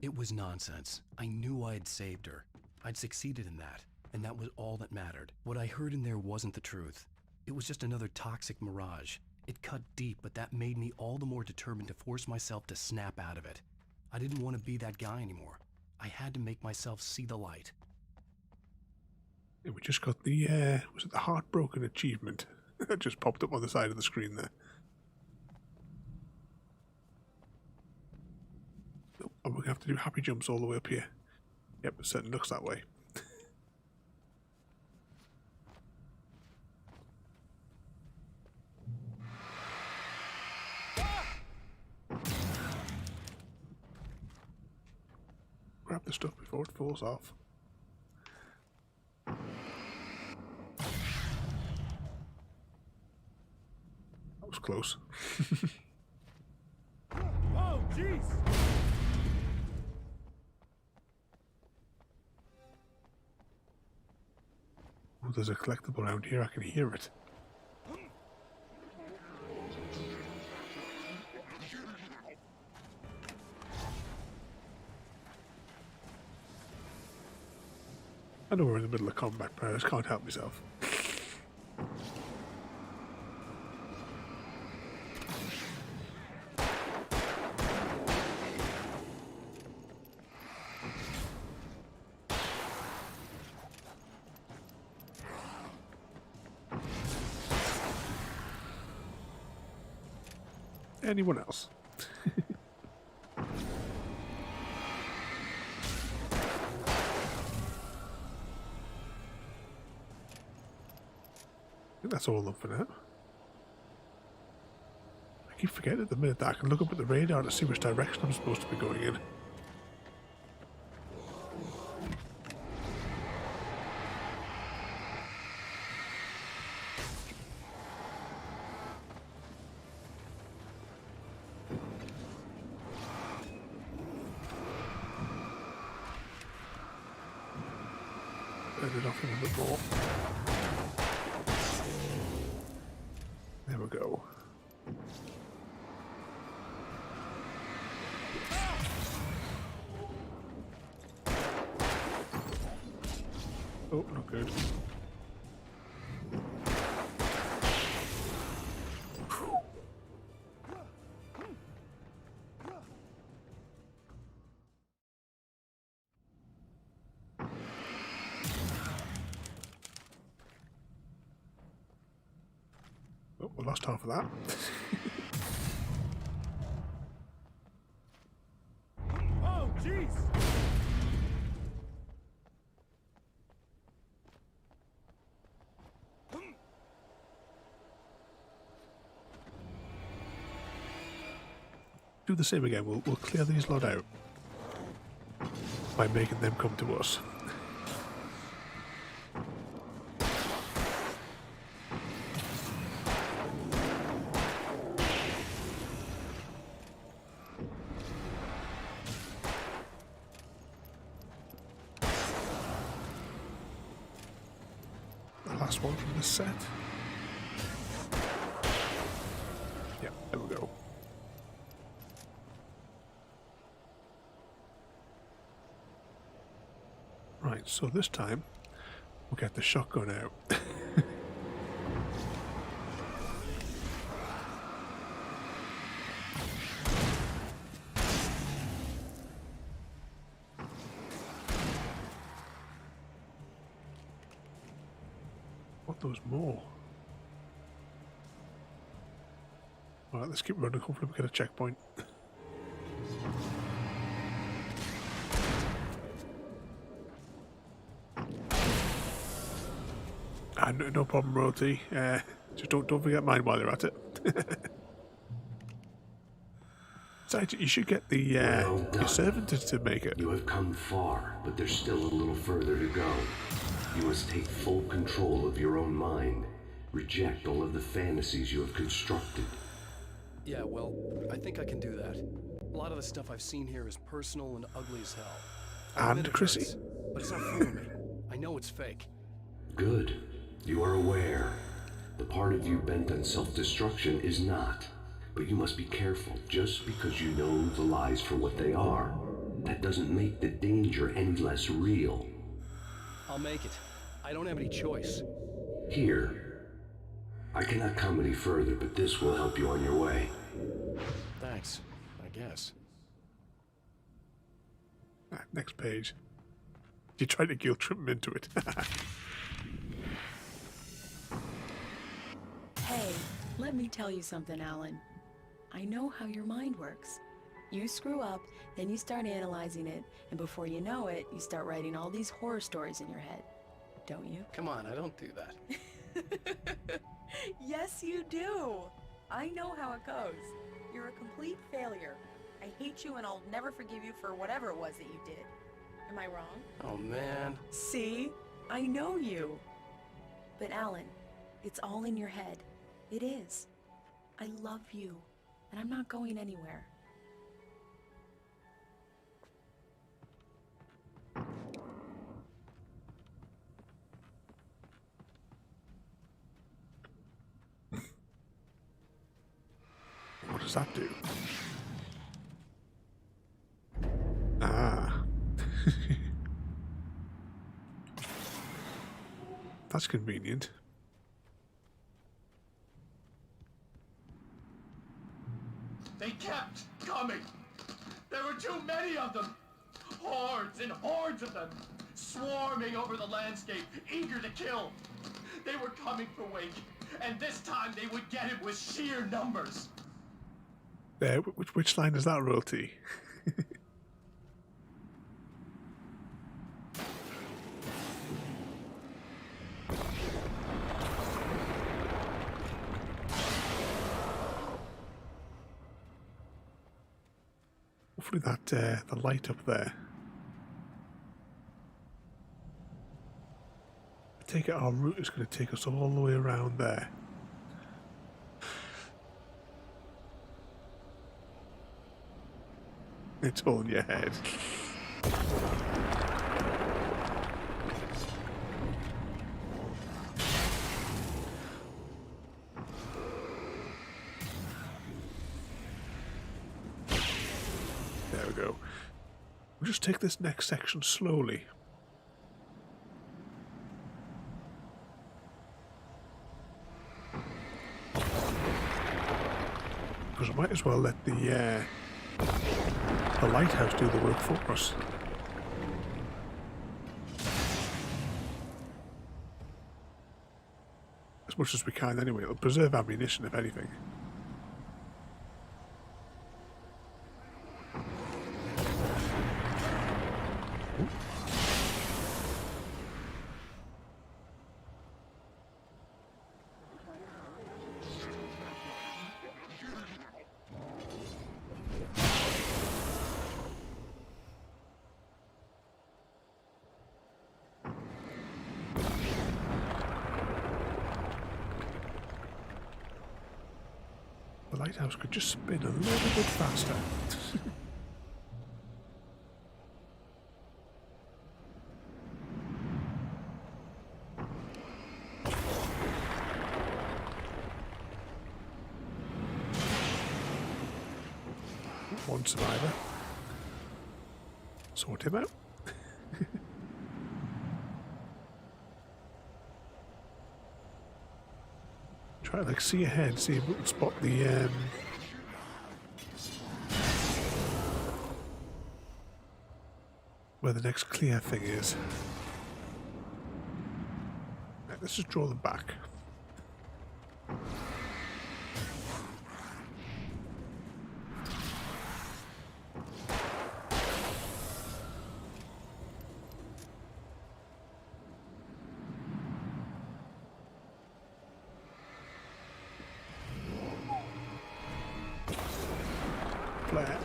Speaker 3: It was nonsense. I knew I had saved her. I'd succeeded in that, and that was all that mattered. What I heard in there wasn't the truth. It was just another toxic mirage. It cut deep, but that made me all the more determined to force myself to snap out of it. I didn't want to be that guy anymore. I had to make myself see the light.
Speaker 2: And we just got the, was it the Heartbroken achievement? That just popped up on the side of the screen there. Oh, and we're going to have to do happy jumps all the way up here. Yep, it certainly looks that way. Grab the stuff before it falls off. That was close.
Speaker 8: Oh, jeez!
Speaker 2: Oh, there's a collectible around here. I can hear it. I know we're in the middle of combat, but I just can't help myself. Anyone else? I think that's all up for now. I keep forgetting at the minute that I can look up at the radar to see which direction I'm supposed to be going in. Ended off in a bit more. There we go. Oh, not good. Oh, we lost half of that. do the same again. We'll clear these lot out by making them come to us. The last one from this set. Yeah, there we go. Right, so this time we'll get the shotgun out. What, there was more? Alright, let's keep running. Hopefully we get a checkpoint. No problem, royalty. Just don't forget mine while you're at it. So you should get the
Speaker 5: Well done.
Speaker 2: your servant to make it.
Speaker 5: You have come far, but there's still a little further to go. You must take full control of your own mind. Reject all of the fantasies you have constructed.
Speaker 3: Yeah, well, I think I can do that. A lot of the stuff I've seen here is personal and ugly as hell. I
Speaker 2: And
Speaker 3: admit it
Speaker 2: Chrissy.
Speaker 3: hurts, but it's not fooling me. I know it's fake.
Speaker 5: Good. You are aware. The part of you bent on self-destruction is not. But you must be careful. Just because you know the lies for what they are, that doesn't make the danger any less real.
Speaker 3: I'll make it. I don't have any choice.
Speaker 5: Here. I cannot come any further, but this will help you on your way.
Speaker 3: Thanks, I guess.
Speaker 2: Next page. You try to guilt trip him into it.
Speaker 12: Hey, let me tell you something, Alan. I know how your mind works. You screw up, then you start analyzing it, and before you know it, you start writing all these horror stories in your head. Don't you?
Speaker 3: Come on, I don't do that.
Speaker 12: Yes, you do. I know how it goes. You're a complete failure. I hate you and I'll never forgive you for whatever it was that you did. Am I wrong?
Speaker 3: Oh, man.
Speaker 12: See? I know you. But Alan, it's all in your head. It is. I love you, and I'm not going anywhere.
Speaker 2: What does that do? Ah. That's convenient.
Speaker 7: They kept coming. There were too many of them. Hordes and hordes of them, swarming over the landscape, eager to kill. They were coming for Wake, and this time they would get him with sheer numbers.
Speaker 2: Which line is that, royalty? Hopefully that the light up there. I take it our route is going to take us all the way around there. It's all in your head. There we go. We'll just take this next section slowly. Because we might as well let the lighthouse do the work for us. As much as we can anyway. It'll preserve ammunition if anything. the lighthouse could just spin a little bit faster. One survivor. Sort him out. Try to like see ahead, see if we can spot the where the next clear thing is. Right, let's just draw them back. Flare. At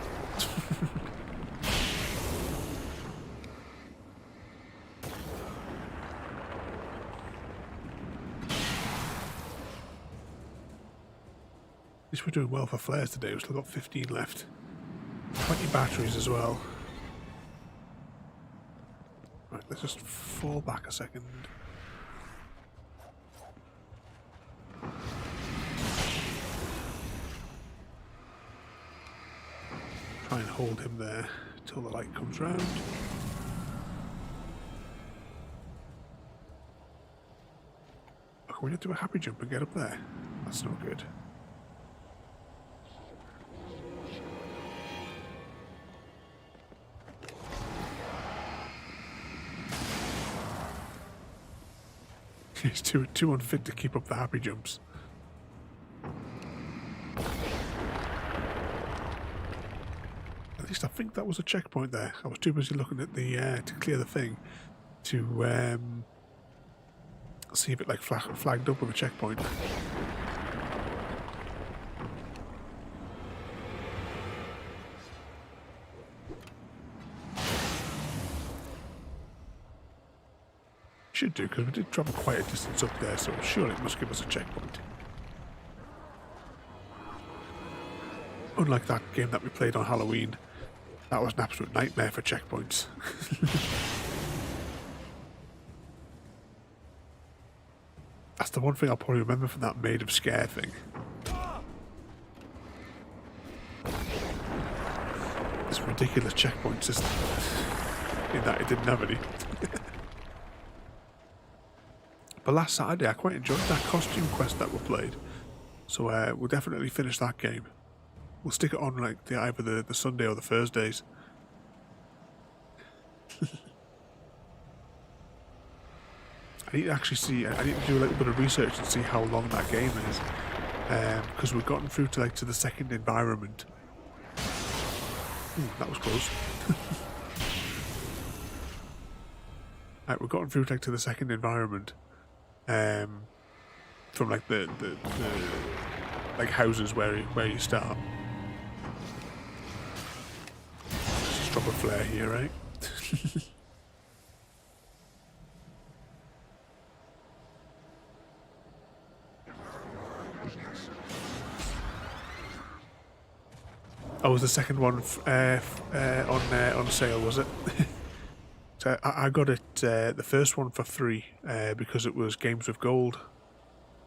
Speaker 2: least we're doing well for flares today. We've still got 15 left. 20 batteries as well. Right, let's just fall back a second. Try and hold him there till the light comes round. Oh, can we not do a happy jump and get up there? That's no good. He's too unfit to keep up the happy jumps. At least I think that was a checkpoint there. I was too busy looking at the to clear the thing to see if it like flagged up with a checkpoint. Should do, because we did travel quite a distance up there, so surely it must give us a checkpoint. Unlike that game that we played on Halloween, that was an absolute nightmare for checkpoints. That's the one thing I'll probably remember from that Made of Scare thing. This ridiculous checkpoint system, in that it didn't have any. But last Saturday I quite enjoyed that costume quest that we played, so we'll definitely finish that game. We'll stick it on like either the Sunday or the Thursdays. I need to actually see. I need to do a little bit of research and see how long that game is, because we've gotten through to the second environment. Ooh, that was close. Right, we've gotten through to the second environment. From like the like houses where you start. Just drop a flare here, right? Oh, was the second one on sale, was it? So I got it the first one for free because it was Games with Gold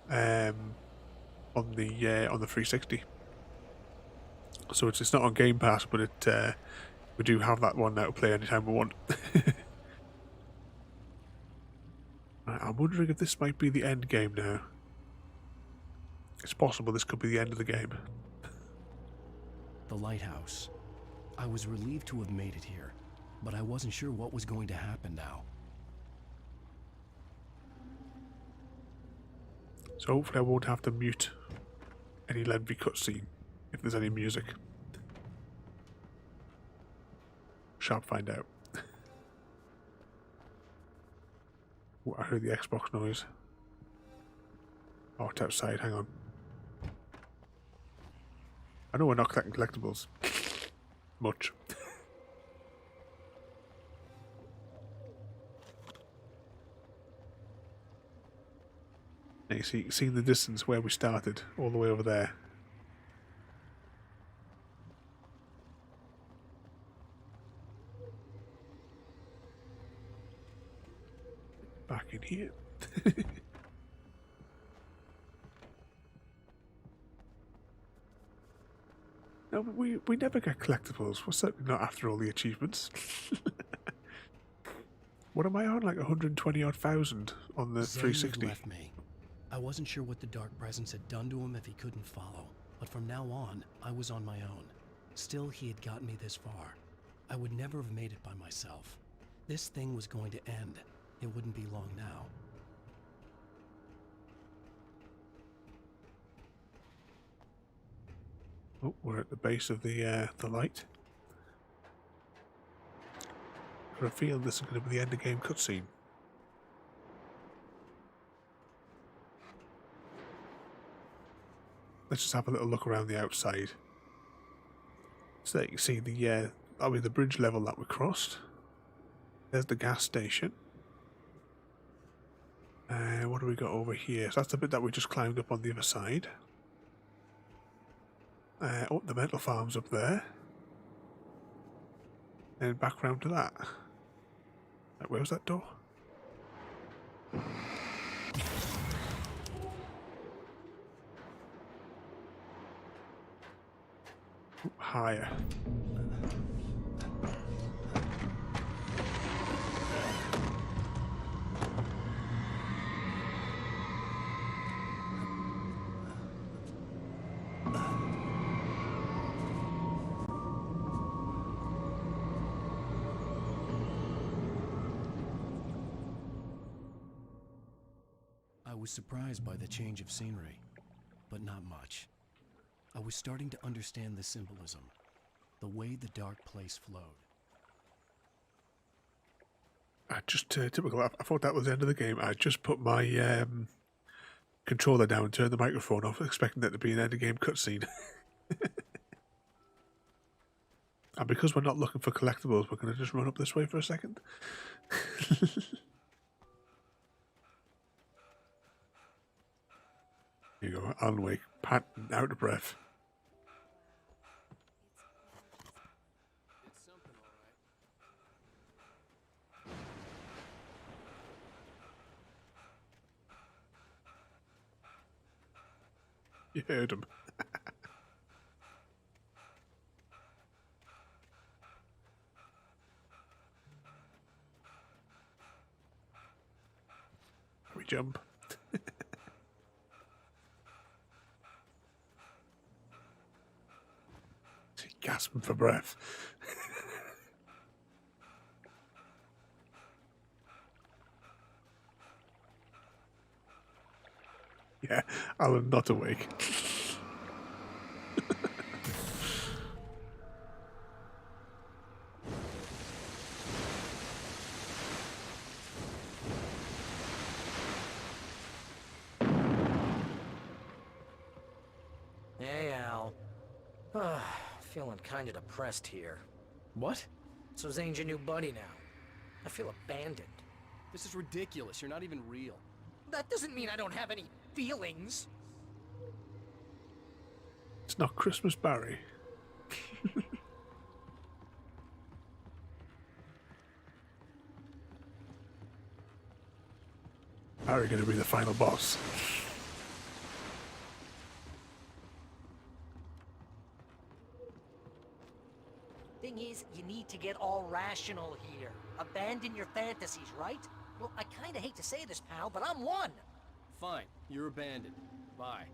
Speaker 2: on the 360. So it's not on Game Pass, but we do have that one now to play anytime we want. I'm wondering if this might be the end game now. It's possible this could be the end of the game.
Speaker 3: The lighthouse. I was relieved to have made it here, but I wasn't sure what was going to happen now.
Speaker 2: So hopefully I won't have to mute any lengthy cutscene if there's any music. Shall find out. Oh, I heard the Xbox noise. Oh, it's outside, hang on. I know we're not collecting collectibles. Much. You see in the distance where we started, all the way over there. back in here. No, but we never get collectibles. We're certainly not after all the achievements. What am I on? Like 120 odd thousand on the
Speaker 3: Zayn had
Speaker 2: 360.
Speaker 3: left me. I wasn't sure what the Dark Presence had done to him if he couldn't follow, but from now on, I was on my own. Still, he had gotten me this far. I would never have made it by myself. This thing was going to end. It wouldn't be long now.
Speaker 2: Oh, we're at the base of the light. I feel this is going to be the end of game cutscene. Let's just have a little look around the outside. So you can see the bridge level that we crossed. There's the gas station. What do we got over here? So that's the bit that we just climbed up on the other side. Oh, the metal farm's up there. And back round to that. Where was that door? Ooh, higher.
Speaker 3: I was surprised by the change of scenery, but not much. I was starting to understand the symbolism, the way the dark place flowed.
Speaker 2: Just typical. I thought that was the end of the game. I just put my controller down and turned the microphone off, expecting that to be an end of game cutscene. And because we're not looking for collectibles, we're going to just run up this way for a second. Here you go, Alan Wake, panting, out of breath.
Speaker 8: It's something, all right.
Speaker 2: You heard him. We jump. Gasping for breath. Yeah, Alan not awake.
Speaker 4: Hey, Al. Feeling kind of depressed here.
Speaker 8: What?
Speaker 4: So Zane's your new buddy now. I feel abandoned.
Speaker 8: This is ridiculous. You're not even real.
Speaker 4: That doesn't mean I don't have any feelings.
Speaker 2: It's not Christmas, Barry. Barry going to be the final boss.
Speaker 4: Thing is, you need to get all rational here. Abandon your fantasies, right? Well, I kinda hate to say this, pal, but I'm one.
Speaker 8: Fine. You're abandoned. Bye.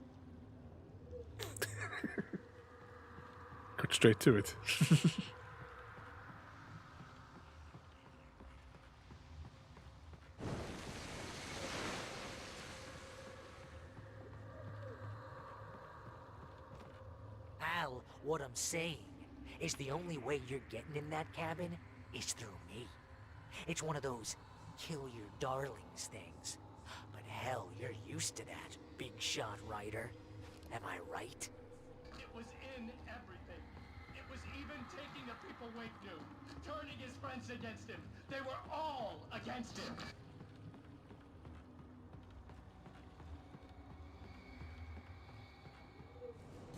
Speaker 2: Cut straight to it.
Speaker 4: Al, what I'm saying is the only way you're getting in that cabin is through me. It's one of those kill your darlings things. But hell, you're used to that, big shot writer. Am I right?
Speaker 7: It was in everything. It was even taking the people Wake knew, turning his friends against him. They were all against him.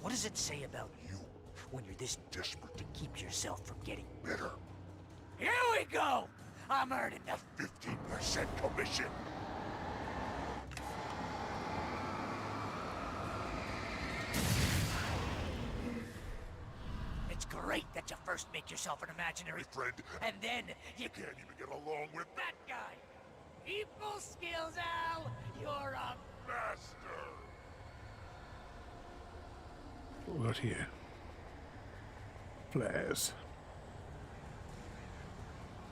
Speaker 4: What does it say about you when you're this desperate to keep yourself from getting better? Here we go! I'm earning the
Speaker 13: 15% commission.
Speaker 4: It's great that you first make yourself an imaginary
Speaker 13: friend,
Speaker 4: and then you
Speaker 13: can't even get along with
Speaker 4: that guy. People skills, Al. You're a
Speaker 13: master.
Speaker 2: What we got here? Flares.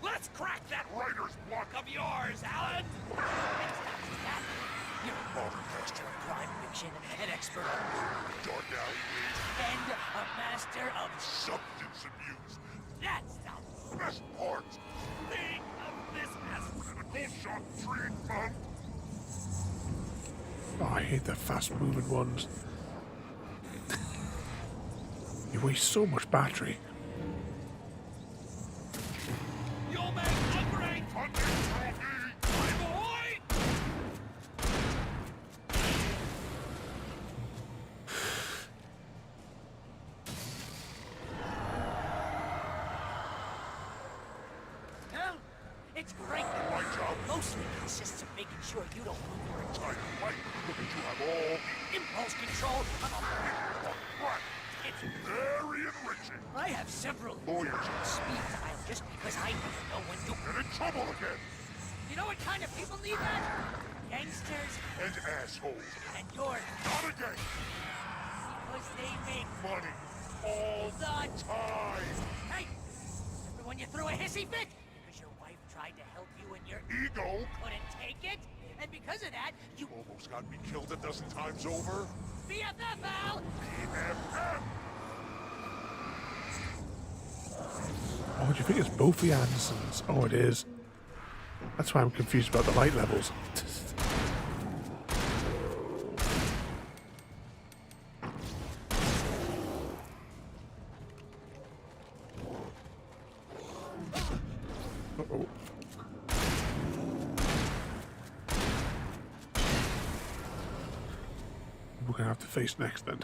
Speaker 4: Let's crack that writer's block of yours, Alan! You're a master of crime fiction, an expert on
Speaker 13: dark alleyways,
Speaker 4: and a master of
Speaker 13: substance abuse.
Speaker 4: That's the
Speaker 13: Best part.
Speaker 4: thing of business.
Speaker 13: Medical shock treatment.
Speaker 2: Oh, I hate the fast-moving ones. You waste so much battery.
Speaker 4: You'll make a great
Speaker 13: trophy,
Speaker 4: my boy! Well, it's great.
Speaker 13: My job
Speaker 4: Mostly consists of making sure you don't move your
Speaker 13: entire life. Look at you have all
Speaker 4: the impulse control of a
Speaker 13: right. It's very enriching.
Speaker 4: I have several
Speaker 13: lawyers
Speaker 4: speed dial just because I never know when to
Speaker 13: get in trouble again.
Speaker 4: You know what kind of people need that? Gangsters
Speaker 13: and assholes.
Speaker 4: And you're
Speaker 13: not a gangster.
Speaker 4: Because they make
Speaker 13: money all
Speaker 4: the
Speaker 13: time.
Speaker 4: Hey, remember when you threw a hissy fit? Because your wife tried to help you and your
Speaker 13: ego
Speaker 4: couldn't take it? And because of that, you
Speaker 13: almost got me killed a dozen times over.
Speaker 4: BFF, Al!
Speaker 13: BFF!
Speaker 2: Oh, do you think it's both the Andersons? Oh, it is. That's why I'm confused about the light levels. Uh-oh. We're gonna have to face next then.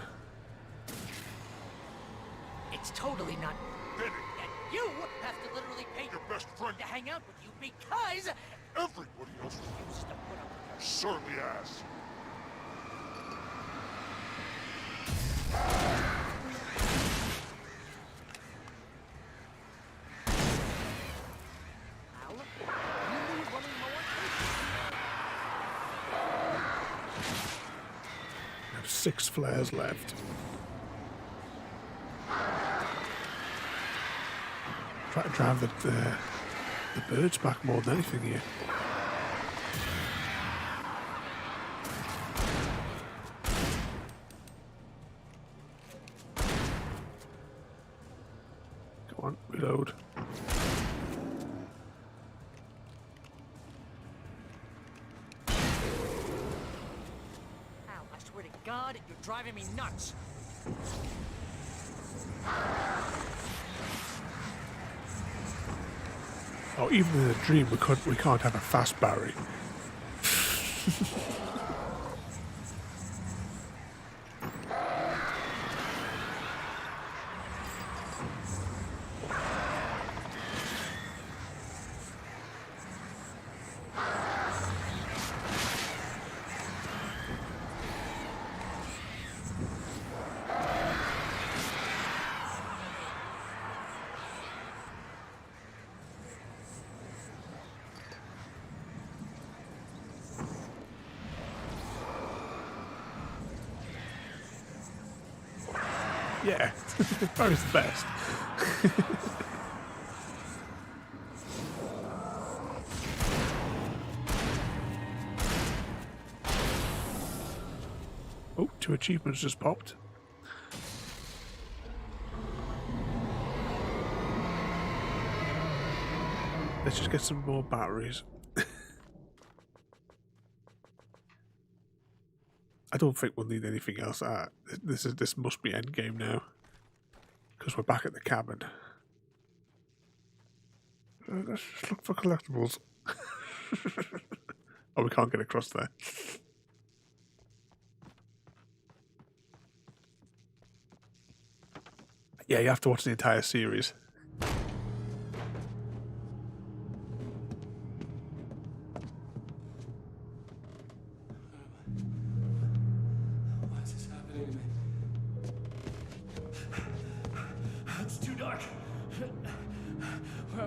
Speaker 4: It's totally not
Speaker 13: Benny.
Speaker 4: And you have to literally pay
Speaker 13: your best friend
Speaker 4: to hang out with you because
Speaker 13: everybody else
Speaker 4: refuses to put up with your
Speaker 13: surly ass.
Speaker 4: Al, really running more?
Speaker 2: We have 6 flares left. Try to drive the birds back more than anything here. Come on, reload.
Speaker 4: Al, I swear to God, you're driving me nuts.
Speaker 2: Oh, even in a dream, we can't have a fast Barry. Yeah, Barry's the best. Oh, 2 achievements just popped. Let's just get some more batteries. I don't think we'll need anything else. This must be endgame now, because we're back at the cabin. Let's just look for collectibles. Oh, we can't get across there. Yeah, you have to watch the entire series.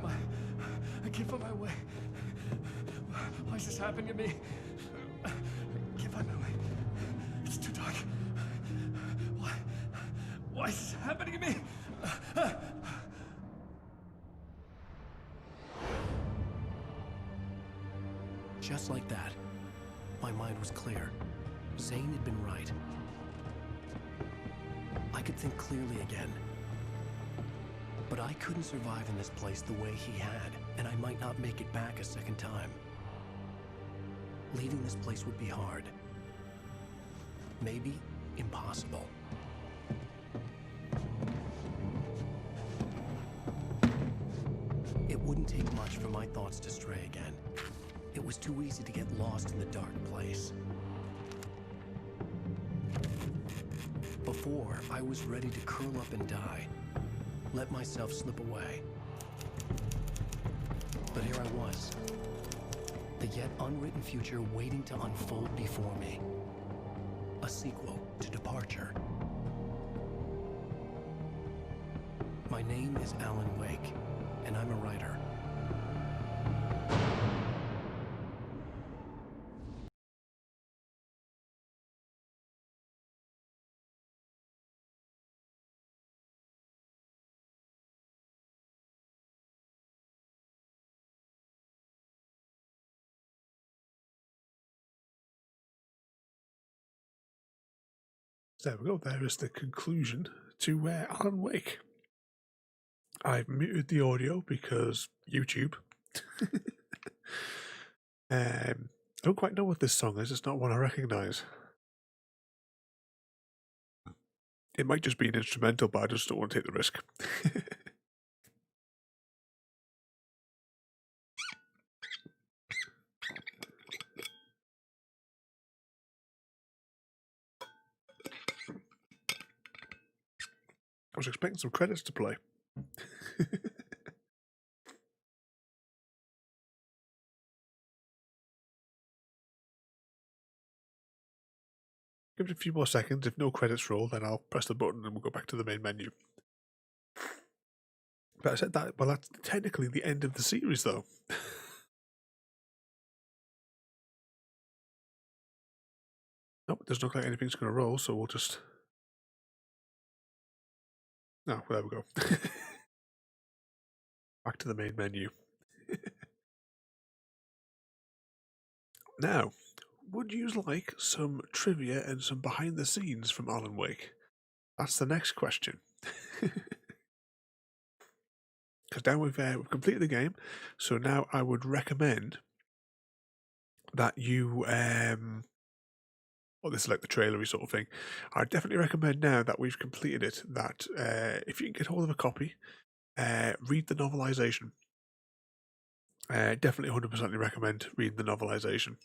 Speaker 8: am I? I can't find my way. Why is this happening to me? I can't find my way. It's too dark. Why is this happening to me?
Speaker 3: Just like that, my mind was clear. Zane had been right. I could think clearly again. But I couldn't survive in this place the way he had, and I might not make it back a second time. Leaving this place would be hard. Maybe impossible. It wouldn't take much for my thoughts to stray again. It was too easy to get lost in the dark place. Before, I was ready to curl up and die. Let myself slip away. But here I was. The yet unwritten future waiting to unfold before me. A sequel to Departure. My name is Alan Wake, and I'm a writer.
Speaker 2: There we go. There is the conclusion to Alan Wake. I've muted the audio because YouTube. I don't quite know what this song is. It's not one I recognise. It might just be an instrumental, but I just don't want to take the risk. I was expecting some credits to play. Give it a few more seconds. If no credits roll, then I'll press the button and we'll go back to the main menu. But I said that, well, that's technically the end of the series, though. Nope, doesn't look like anything's going to roll, so we'll just... Oh, well, there we go. Back to the main menu. Now, would you like some trivia and some behind the scenes from Alan Wake? That's the next question. Because now we've completed the game, so now I would recommend that you... well, this is like the trailery sort of thing. I definitely recommend now that we've completed it that if you can get hold of a copy, read the novelization. Definitely 100% recommend reading the novelization.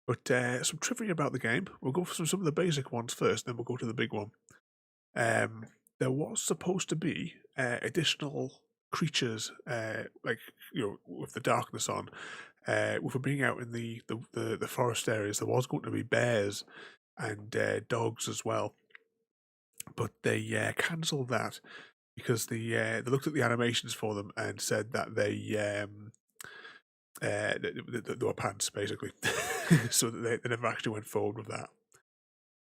Speaker 2: But some trivia about the game. We'll go for some of the basic ones first, then we'll go to the big one. There was supposed to be additional creatures, like, you know, with the darkness on. With being out in the forest areas, there was going to be bears and dogs as well. But they cancelled that because they looked at the animations for them and said that they were pants, basically. So that they never actually went forward with that.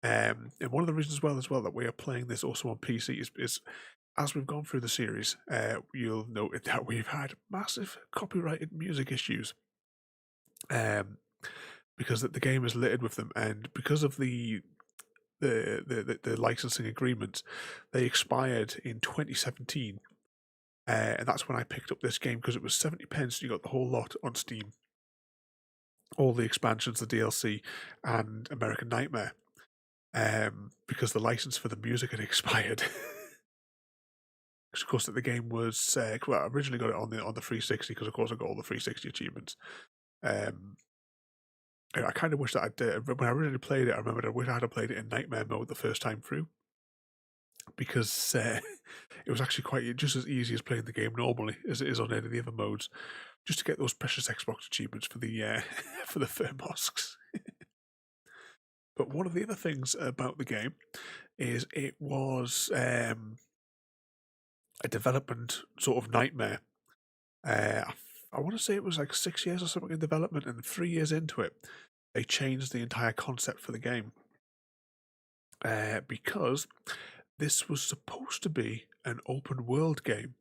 Speaker 2: And one of the reasons as well that we are playing this also on PC is as we've gone through the series, you'll note that we've had massive copyrighted music issues. Because the game is littered with them, and because of the licensing agreements, they expired in 2017, and that's when I picked up this game because it was 70p. You got the whole lot on Steam, all the expansions, the DLC, and American Nightmare. Because the license for the music had expired. Of course, that the game was well, I originally got it on the 360 because, of course, I got all the 360 achievements. I kind of wish that when I originally played it, I remembered I wish I had played it in Nightmare mode the first time through, because it was actually quite just as easy as playing the game normally as it is on any of the other modes, just to get those precious Xbox achievements for the for the Thermosks. But one of the other things about the game is it was a development sort of nightmare. I want to say it was like 6 years or something in development, and 3 years into it, they changed the entire concept for the game. Because this was supposed to be an open world game,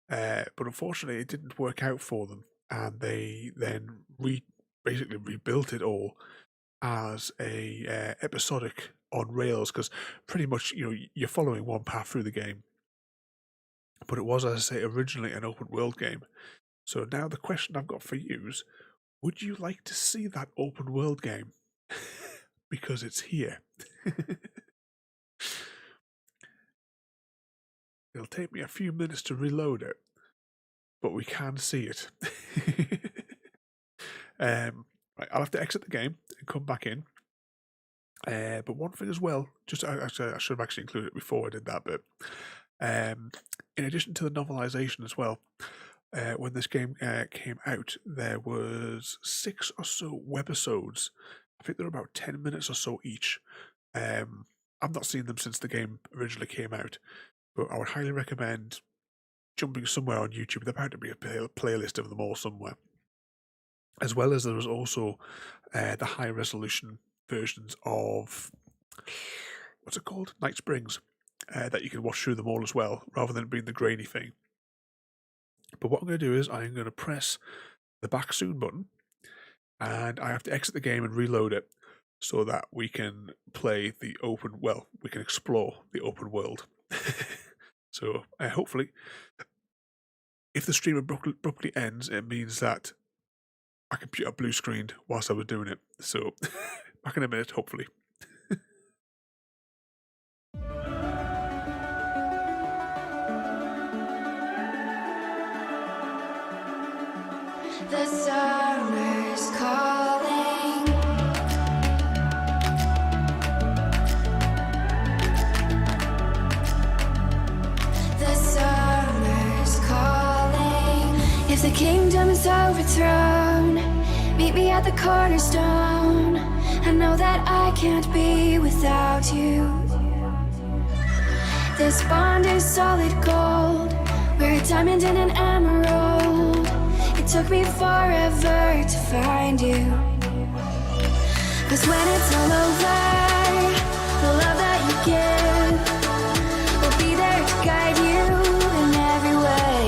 Speaker 2: but unfortunately it didn't work out for them, and they then basically rebuilt it all as a episodic on rails, because pretty much you're following one path through the game, but it was, as I say, originally an open world game. So now the question I've got for you is, would you like to see that open world game? Because it's here. It'll take me a few minutes to reload it, but we can see it. Right, I'll have to exit the game and come back in. But one thing as well, I should have actually included it before I did that bit. In addition to the novelization as well, when this game came out, there was 6 or so webisodes. I think they're about 10 minutes or so each. I've not seen them since the game originally came out, but I would highly recommend jumping somewhere on YouTube. There's bound to be a playlist of them all somewhere. As well as there was also the high resolution versions of, what's it called? Night Springs, that you can watch through them all as well, rather than being the grainy thing. But what I'm going to do is I'm going to press the back soon button, and I have to exit the game and reload it so that we can play the we can explore the open world. So hopefully, if the stream abruptly ends, it means that my computer blue screened whilst I was doing it. So back in a minute, hopefully.
Speaker 1: The summer's calling. The summer's calling. If the kingdom is overthrown, meet me at the cornerstone. I know that I can't be without you. This bond is solid gold. We're a diamond and an emerald. It took me forever to find you. 'Cause when it's all over, the love that you give will be there to guide you in every way.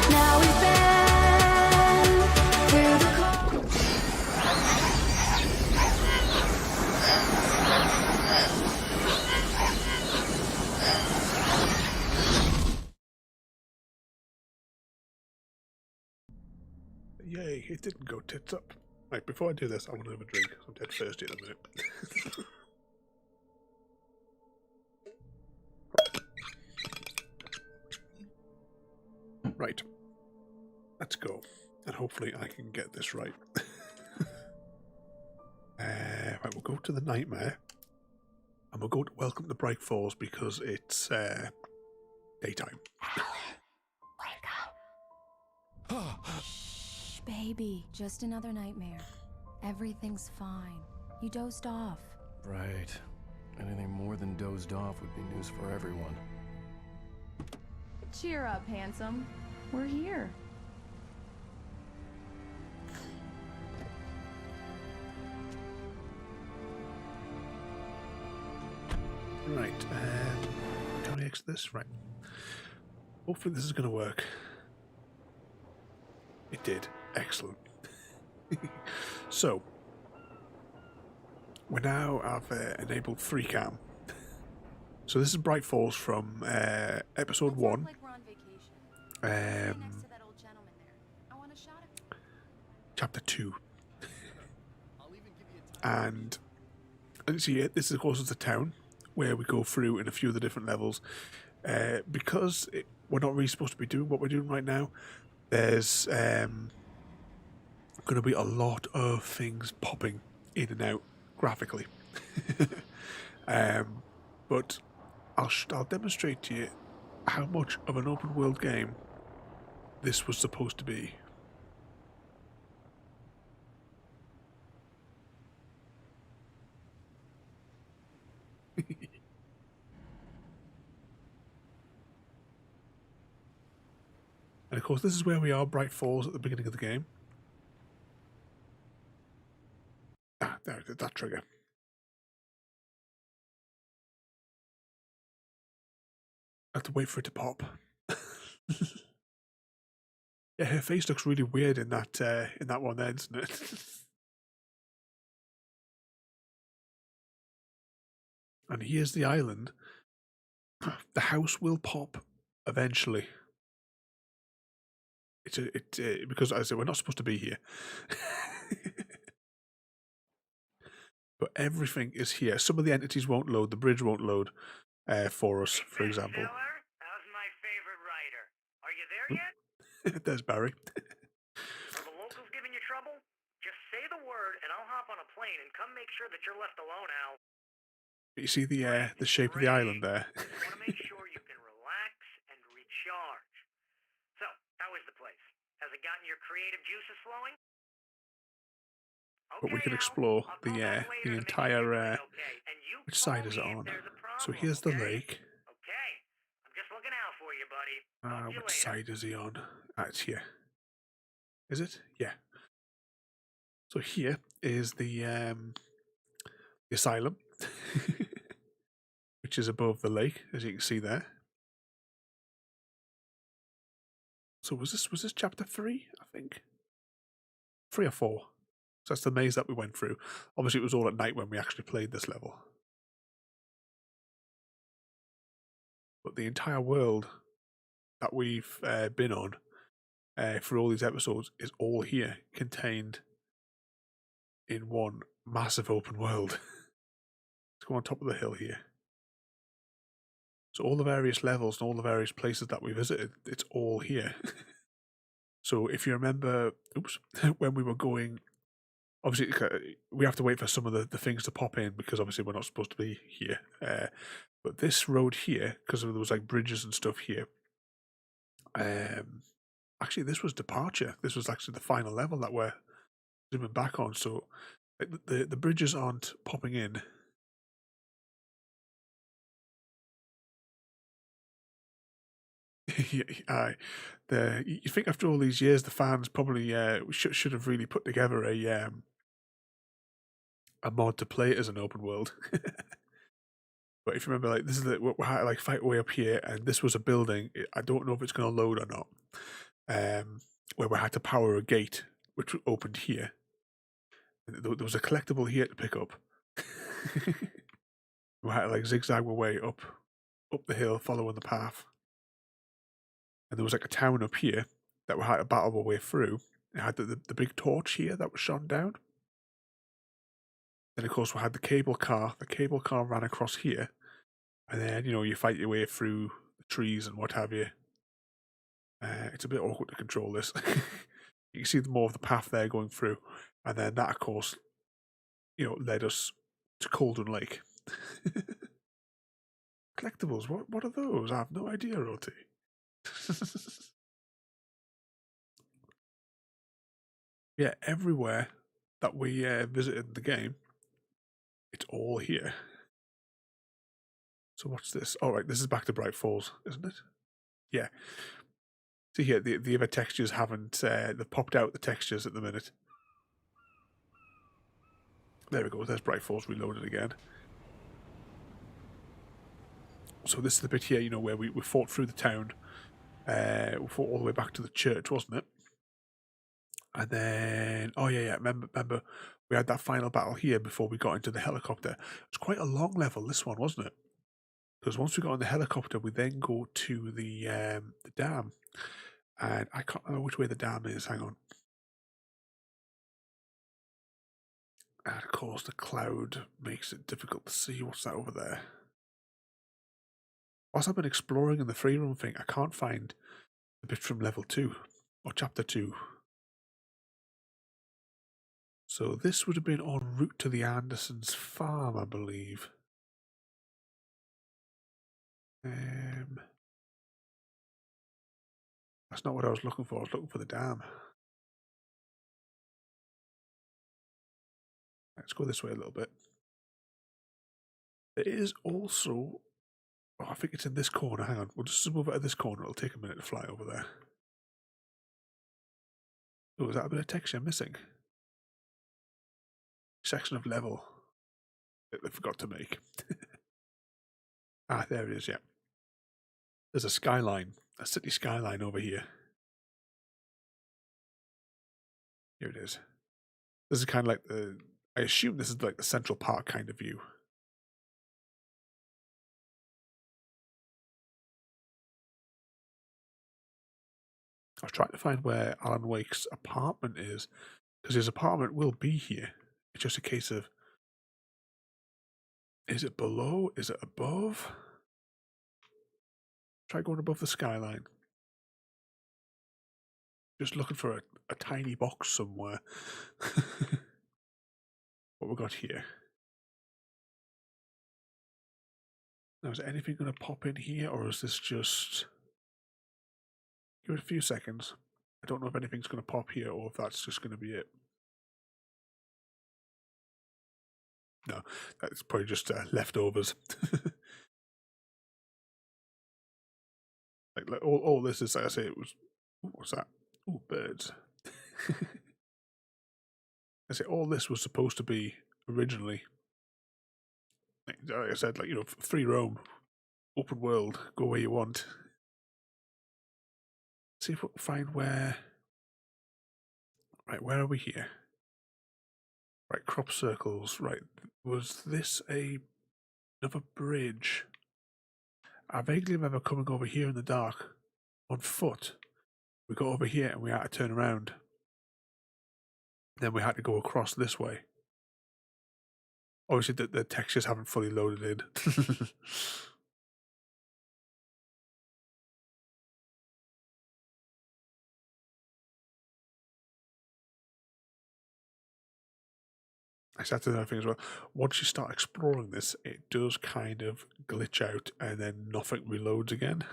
Speaker 1: Now we've been through the cold.
Speaker 2: Yay, it didn't go tits up. Right, before I do this, I want to have a drink. I'm dead thirsty at the minute. Right, let's go. And hopefully I can get this right. Right, we'll go to the Nightmare. And we'll go to Welcome to Bright Falls because it's daytime.
Speaker 12: Shh, baby. Just another nightmare. Everything's fine. You dozed off.
Speaker 3: Right. Anything more than dozed off would be news for everyone.
Speaker 12: Cheer up, handsome. We're here.
Speaker 2: Right, can we exit this? Right. Hopefully this is going to work. It did. Excellent. So, we now have enabled 3cam. So this is Bright Falls from episode 1. Chapter 2. And see, this is of course the town where we go through in a few of the different levels. Because we're not really supposed to be doing what we're doing right now, there's going to be a lot of things popping in and out graphically. But I'll demonstrate to you how much of an open world game this was supposed to be. course, this is where we are, Bright Falls, at the beginning of the game. Ah, there it is, that trigger. I have to wait for it to pop. Yeah, her face looks really weird in that one there, doesn't it? And here's the island. The house will pop eventually. Because as I said, we're not supposed to be here. But everything is here. Some of the entities won't load. The bridge won't load for us, for example.
Speaker 14: How's my favorite writer? Are you there yet?
Speaker 2: There's Barry.
Speaker 14: Are the locals giving you trouble? Just say the word and I'll hop on a plane and come make sure that you're left alone, Al.
Speaker 2: You see the shape of the island there?
Speaker 14: I want to make sure you can relax and recharge. So, how is the place? Has it gotten your creative juices flowing?
Speaker 2: But we can explore the entire. Which side is it on? So here's the lake.
Speaker 14: Okay, I'm just looking out for you, buddy.
Speaker 2: Which side is he on? It's here. Is it? Yeah. So here is the asylum, which is above the lake, as you can see there. So was this chapter 3? I think 3 or 4. So that's the maze that we went through. Obviously, it was all at night when we actually played this level. But the entire world that we've been on for all these episodes is all here, contained in one massive open world. Let's go on top of the hill here. So all the various levels and all the various places that we visited, it's all here. So if you remember, when we were going, obviously we have to wait for some of the things to pop in because obviously we're not supposed to be here. But this road here, because there was like bridges and stuff here. Actually, this was departure. This was actually the final level that we're zooming back on. So the bridges aren't popping in. Yeah, you think after all these years, the fans probably should have really put together a mod to play it as an open world. But if you remember, like this is we had to like fight way up here, and this was a building. I don't know if it's going to load or not. Where we had to power a gate, which opened here. There was a collectible here to pick up. We had to like zigzag our way up the hill, following the path. And there was like a town up here that we had to battle our way through. It had the big torch here that was shone down. Then of course we had the cable car. The cable car ran across here. And then, you fight your way through the trees and what have you. It's a bit awkward to control this. You can see more of the path there going through. And then that, of course, led us to Cauldron Lake. Collectibles, what are those? I have no idea, Roti. Yeah, everywhere that we visited the game, it's all here. So what's this? Oh, right, this is back to Bright Falls, isn't it? Yeah. See here, the other textures haven't, they've popped out the textures at the minute. There we go, there's Bright Falls reloaded again. So this is the bit here, where we fought through the town. We fought all the way back to the church, wasn't it? And then, oh yeah, remember we had that final battle here before we got into the helicopter. It's quite a long level, this one, wasn't it? Because once we got on the helicopter, we then go to the dam. And I can't remember which way the dam is, hang on. And of course the cloud makes it difficult to see. What's that over there? Whilst I've been exploring in the free roam thing, I can't find the bit from level 2, or chapter 2. So this would have been en route to the Andersons' farm, I believe. That's not what I was looking for. I was looking for the dam. Let's go this way a little bit. There is also... Oh, I think it's in this corner. Hang on. We'll just move out of this corner. It'll take a minute to fly over there. Oh, is that a bit of texture missing? Section of level that they forgot to make. Ah, there it is, yeah. There's a skyline, a city skyline over here. Here it is. This is kind of like the, I assume this is like the Central Park kind of view. I was trying to find where Alan Wake's apartment is, because his apartment will be here. It's just a case of, is it below? Is it above? Try going above the skyline. Just looking for a tiny box somewhere. What we got here? Now, is anything going to pop in here, or is this just... Give it a few seconds. I don't know if anything's going to pop here, or if that's just going to be it. No, that's probably just leftovers. like all this is, like I say, it was... Ooh, what's that? Oh, birds. I say all this was supposed to be originally, like I said, like, you know, free roam, open world, go where you want. See if we can find where. Right, where are we here? Right, crop circles. Right, was this another bridge? I vaguely remember coming over here in the dark on foot. We got over here and we had to turn around. Then we had to go across this way. Obviously, the textures haven't fully loaded in. That's another thing as well. Once you start exploring this, it does kind of glitch out and then nothing reloads again.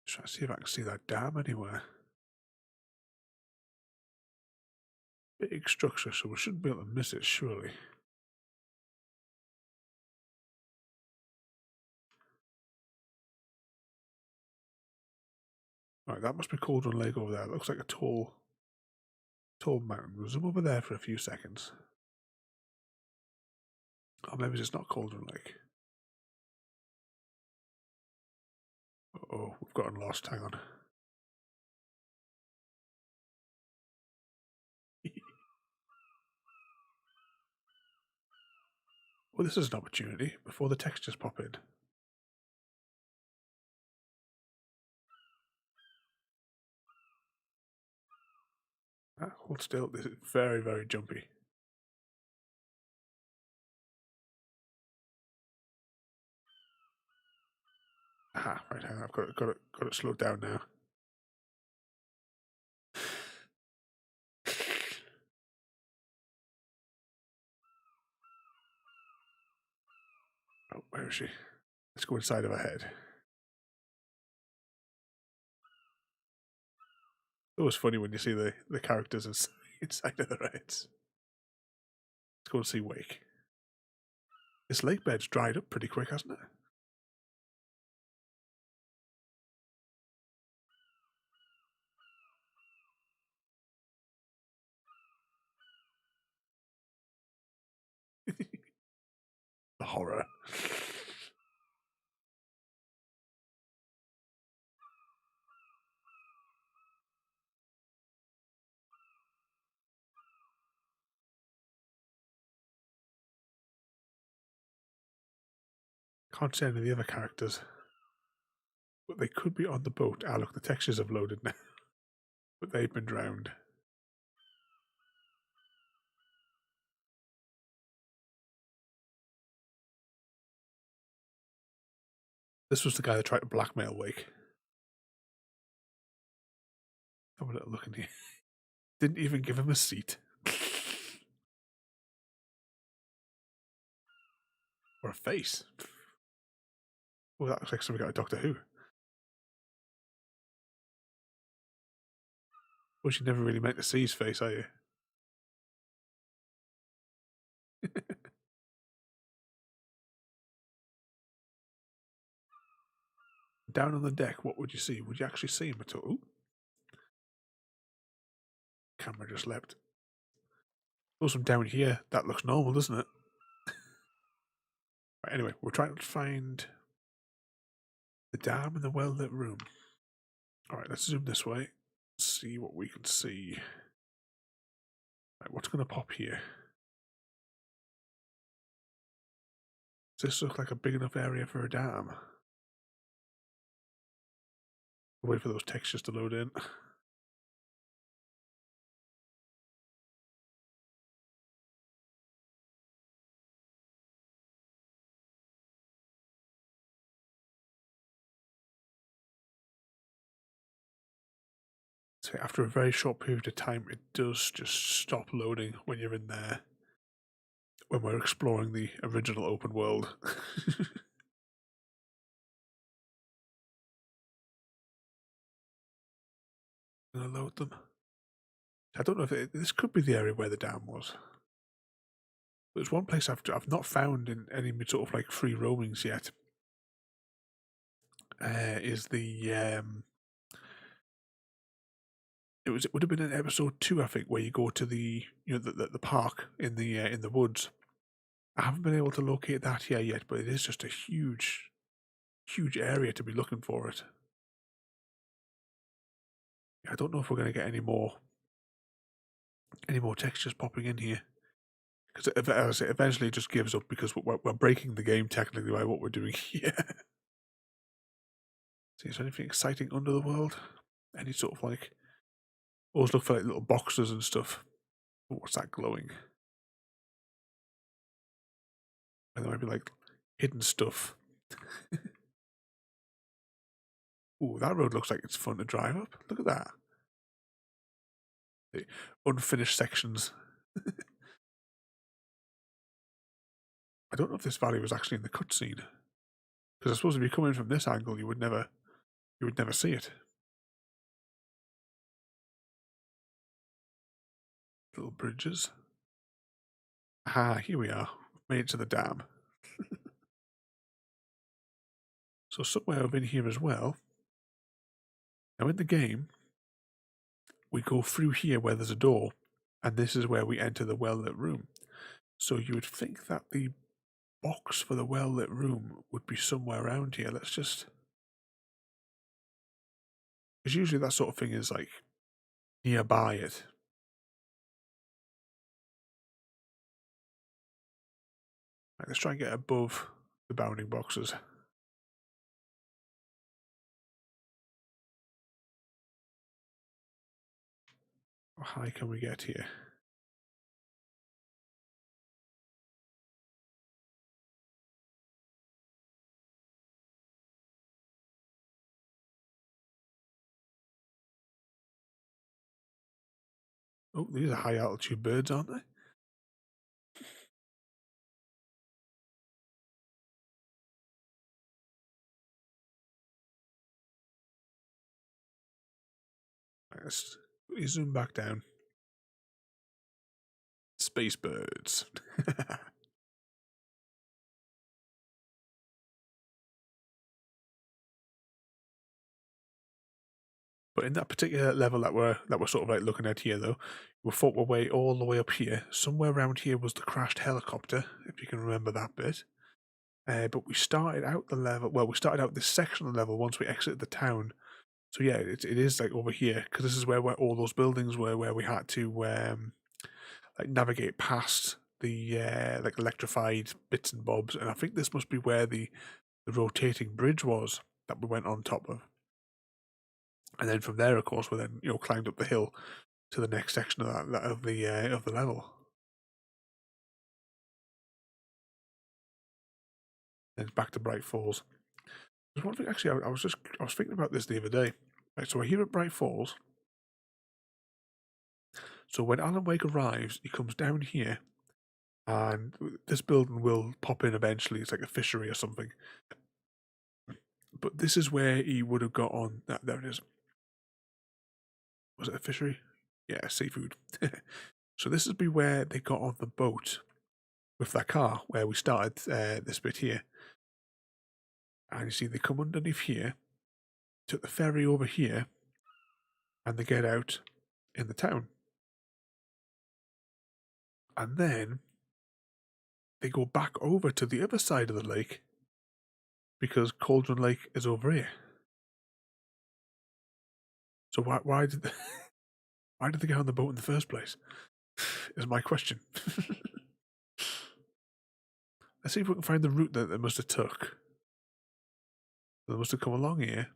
Speaker 2: Trying to see if I can see that dam anywhere. Big structure, so we shouldn't be able to miss it, surely. Right, that must be Cauldron Lake over there. It looks like a tall mountain. We'll zoom over there for a few seconds. Or maybe it's not Cauldron Lake. Oh, we've gotten lost. Hang on. Well, this is an opportunity before the textures pop in. Hold still. This is very, very jumpy. Ah, right. Hang on. I've got it slowed down now. Oh, where is she? Let's go inside of her head. It was funny when you see the characters inside of their heads. Let's go and see Wake. This lake bed's dried up pretty quick, hasn't it? The horror. Can't see any of the other characters. But they could be on the boat. Ah, look, the textures have loaded now. But they've been drowned. This was the guy that tried to blackmail Wake. Have a little look in here. Didn't even give him a seat. Or a face. Oh, that looks like somebody got a Doctor Who. Well, you never really meant to see his face, are you? Down on the deck, what would you see? Would you actually see him at all? Ooh. Camera just leapt. Goes from down here. That looks normal, doesn't it? Right, anyway, we're trying to find the dam in the well-lit room. Alright, let's zoom this way. See what we can see. Right, what's going to pop here? Does this look like a big enough area for a dam? Wait for those textures to load in. So after a very short period of time, it does just stop loading when you're in there. When we're exploring the original open world. Gonna load them. I don't know if this could be the area where the dam was. There's one place I've not found in any sort of like free roamings yet. Is the it would have been in episode 2, I think, where you go to the the park in the woods. I haven't been able to locate that here yet, but it is just a huge area to be looking for it. I don't know if we're going to get any more textures popping in here, because it eventually just gives up because we're breaking the game technically by what we're doing here. See, is there anything exciting under the world? Any sort of like, always look for like little boxes and stuff. Oh, what's that glowing? And there might be like hidden stuff. Ooh, that road looks like it's fun to drive up. Look at that. The unfinished sections. I don't know if this valley was actually in the cutscene, because I suppose if you come in from this angle, you would never see it. Little bridges. Ah, here we are. Made it to the dam. So somewhere over in here as well. Now in the game, we go through here where there's a door, and this is where we enter the well-lit room. So you would think that the box for the well-lit room would be somewhere around here. Let's just... because usually that sort of thing is like nearby it. Right, let's try and get above the bounding boxes. How high can we get here? Oh, these are high altitude birds, aren't they? Right, let's zoom back down. Space birds. But in that particular level that we're sort of like looking at here, though, we fought our way all the way up here. Somewhere around here was the crashed helicopter, if you can remember that bit. But we started out the level. Well, we started out this section of the level once we exited the town. So yeah, it is like over here, because this is where all those buildings were, where we had to like navigate past the like electrified bits and bobs. And I think this must be where the rotating bridge was that we went on top of. And then from there, of course, we then climbed up the hill to the next section of the level. Then back to Bright Falls. There's one thing actually. I was thinking about this the other day. Right, so we're here at Bright Falls. So when Alan Wake arrives, he comes down here, and this building will pop in eventually. It's like a fishery or something. But this is where he would have got on. There it is. Was it a fishery? Yeah, seafood. So this would be where they got on the boat with that car where we started this bit here. And you see they come underneath here, took the ferry over here, and they get out in the town. And then they go back over to the other side of the lake because Cauldron Lake is over here. So why did they, why did they get on the boat in the first place? Is my question. Let's see if we can find the route that they must have took. They must have come along here.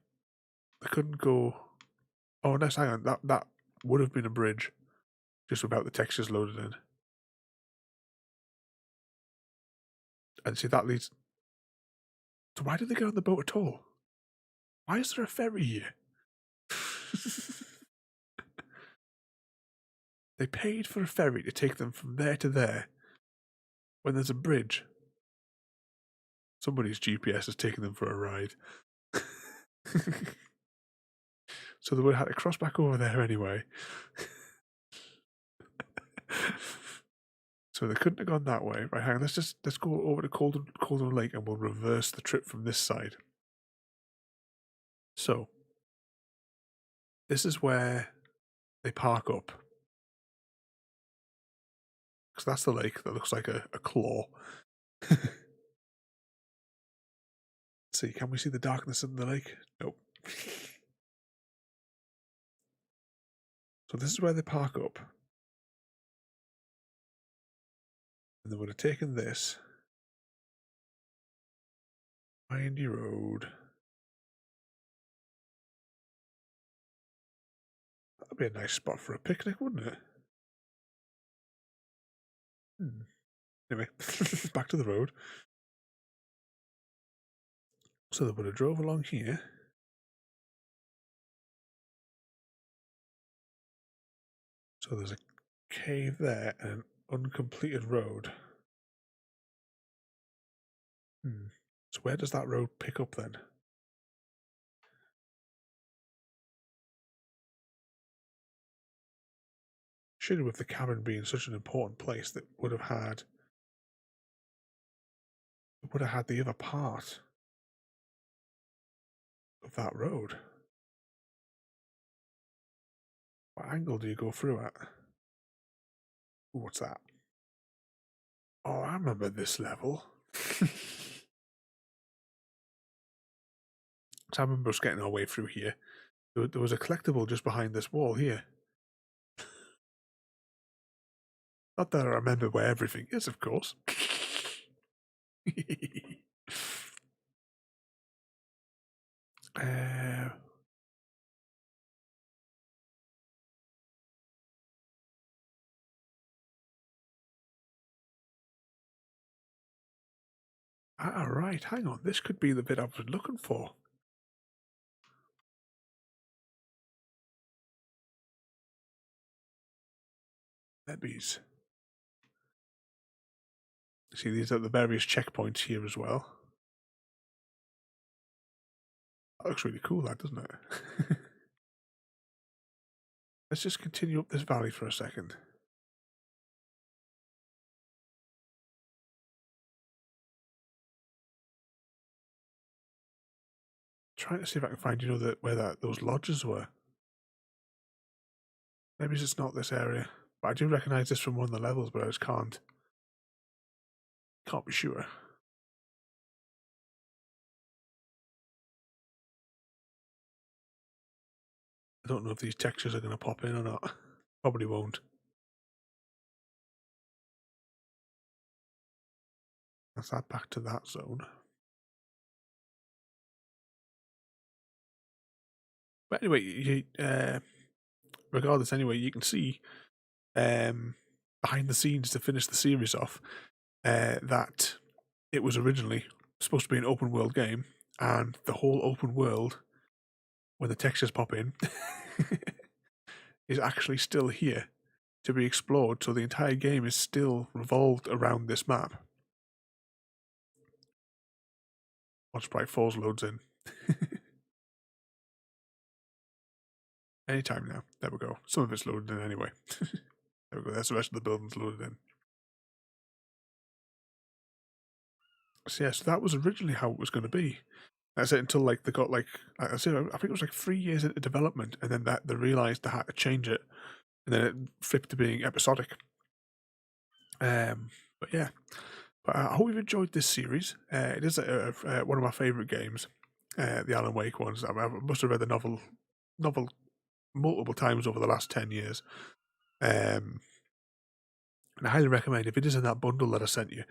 Speaker 2: They couldn't go. Oh, no, hang on. That would have been a bridge, just without the textures loaded in. And see, that leads. So why did they get on the boat at all? Why is there a ferry here? They paid for a ferry to take them from there to there when there's a bridge. Somebody's GPS is taking them for a ride. So they would have had to cross back over there anyway. So they couldn't have gone that way. Right, hang on, let's go over to Cauldron Lake and we'll reverse the trip from this side. So this is where they park up. Because that's the lake that looks like a claw. Let's see, can we see the darkness in the lake? Nope. So this is where they park up. And they would have taken this. Windy road. That'd be a nice spot for a picnic, wouldn't it? Anyway, back to the road. So they would have drove along here. So there's a cave there and an uncompleted road. So where does that road pick up then? Surely with the cabin being such an important place that would have had the other part of that road. What angle do you go through at? Ooh, what's that? Oh, I remember this level. So I remember us getting our way through here. There was a collectible just behind this wall here. Not that I remember where everything is, of course. Right, hang on. This could be the bit I was looking for. Lebbies. See, these are the various checkpoints here as well. That looks really cool, that, doesn't it? Let's just continue up this valley for a second. Trying to see if I can find, where those lodges were. Maybe it's not this area. But I do recognise this from one of the levels, but I just can't be sure. I don't know if these textures are going to pop in or not. Probably won't. That's that back to that zone. But anyway, regardless, anyway, you can see behind the scenes to finish the series off that it was originally supposed to be an open world game, and the whole open world, when the textures pop in, is actually still here to be explored. So the entire game is still revolved around this map. Once Sprite Falls loads in. Anytime now. There we go. Some of it's loaded in anyway. There we go. That's the rest of the buildings loaded in. So yeah, so that was originally how it was going to be. That's it until like they got like I said, I think it was like 3 years into development, and then that they realised they had to change it, and then it flipped to being episodic. But yeah, but I hope you've enjoyed this series. It is one of my favourite games, the Alan Wake ones. I must have read the novel multiple times over the last 10 years. And I highly recommend, if it is in that bundle that I sent you,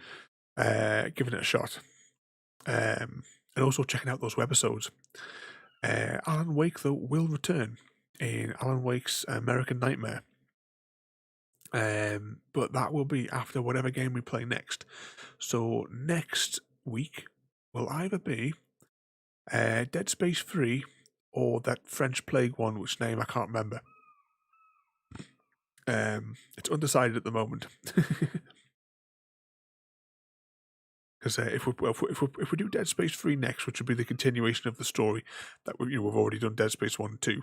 Speaker 2: giving it a shot. And also checking out those webisodes. Alan Wake, though, will return in Alan Wake's American Nightmare. But that will be after whatever game we play next. So next week will either be Dead Space 3 or that French Plague one, which name I can't remember. It's undecided at the moment. Because if we do Dead Space 3 next, which would be the continuation of the story that we've already done Dead Space 1 and 2.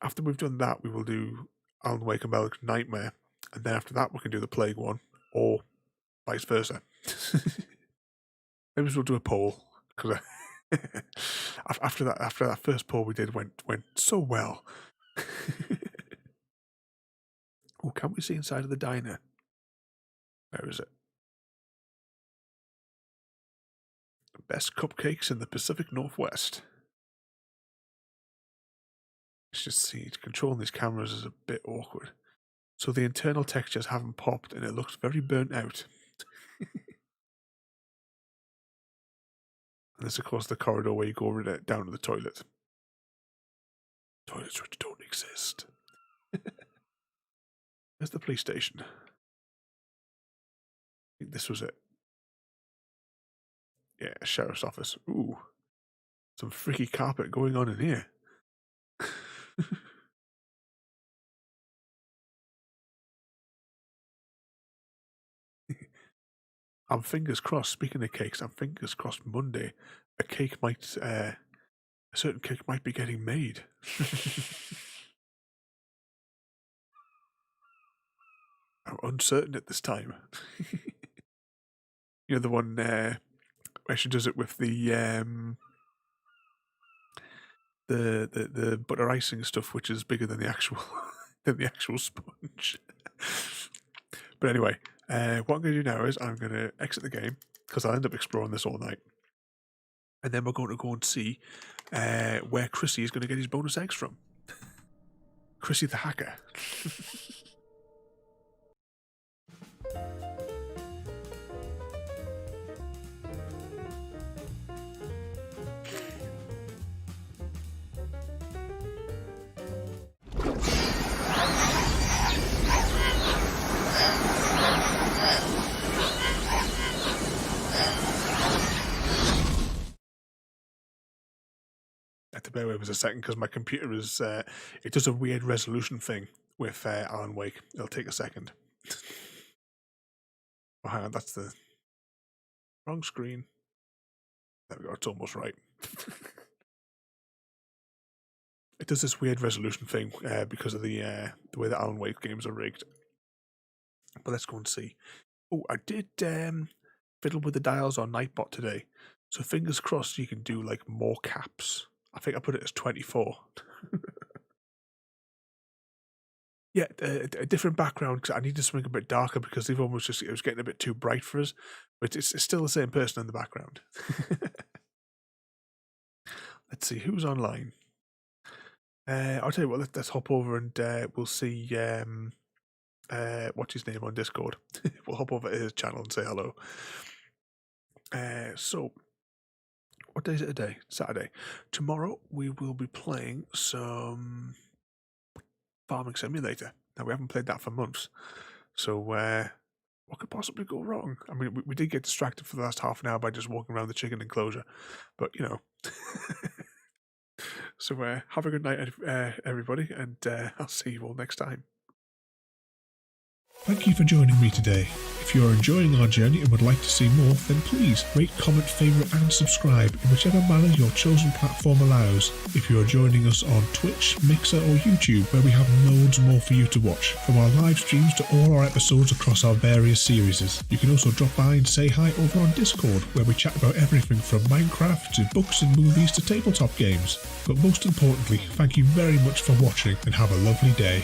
Speaker 2: After we've done that, we will do Alan Wake and American Nightmare, and then after that we can do the Plague one, or vice versa. Maybe we'll do a poll, because after that first poll we did went so well. Oh, can we see inside of the diner? Where is it? Best cupcakes in the Pacific Northwest. Let's just see, controlling these cameras is a bit awkward. So the internal textures haven't popped and it looks very burnt out. And this, of course, the corridor where you go down to the toilet. Toilets which don't exist. There's the police station. I think this was it. Yeah, sheriff's office. Ooh. Some freaky carpet going on in here. I'm fingers crossed, speaking of cakes, I'm fingers crossed Monday a certain cake might be getting made. I'm uncertain at this time. You know, the one where she does it with the butter icing stuff, which is bigger than the actual sponge. But anyway, what I'm going to do now is I'm going to exit the game, because I'll end up exploring this all night. And then we're going to go and see where Chrissy is going to get his bonus eggs from. Chrissy the hacker. To bear with us a second, because my computer is it does a weird resolution thing with Alan Wake. It'll take a second. Oh, hang on, that's the wrong screen. There we go, it's almost right. It does this weird resolution thing because of the way that Alan Wake games are rigged. But let's go and see. Oh, I did fiddle with the dials on Nightbot today, so fingers crossed you can do like more caps. I think I put it as 24. Yeah, a different background, because I needed something a bit darker, because the other one was it was getting a bit too bright for us. But it's still the same person in the background. Let's see who's online. I'll tell you what. Let's hop over and we'll see what's his name on Discord. We'll hop over to his channel and say hello. So. What day is it today? Saturday. Tomorrow we will be playing some Farming Simulator. Now, we haven't played that for months. So what could possibly go wrong? I mean, we did get distracted for the last half an hour by just walking around the chicken enclosure. But, you know. So have a good night, everybody. And I'll see you all next time. Thank you for joining me today. If If you're enjoying our journey and would like to see more, then please rate, comment, favourite and subscribe in whichever manner your chosen platform allows. If you are joining us on Twitch, Mixer or YouTube, where we have loads more for you to watch, from our live streams to all our episodes across our various series. You can also drop by and say hi over on Discord, where we chat about everything from Minecraft to books and movies to tabletop games. But most importantly, thank you very much for watching and have a lovely day.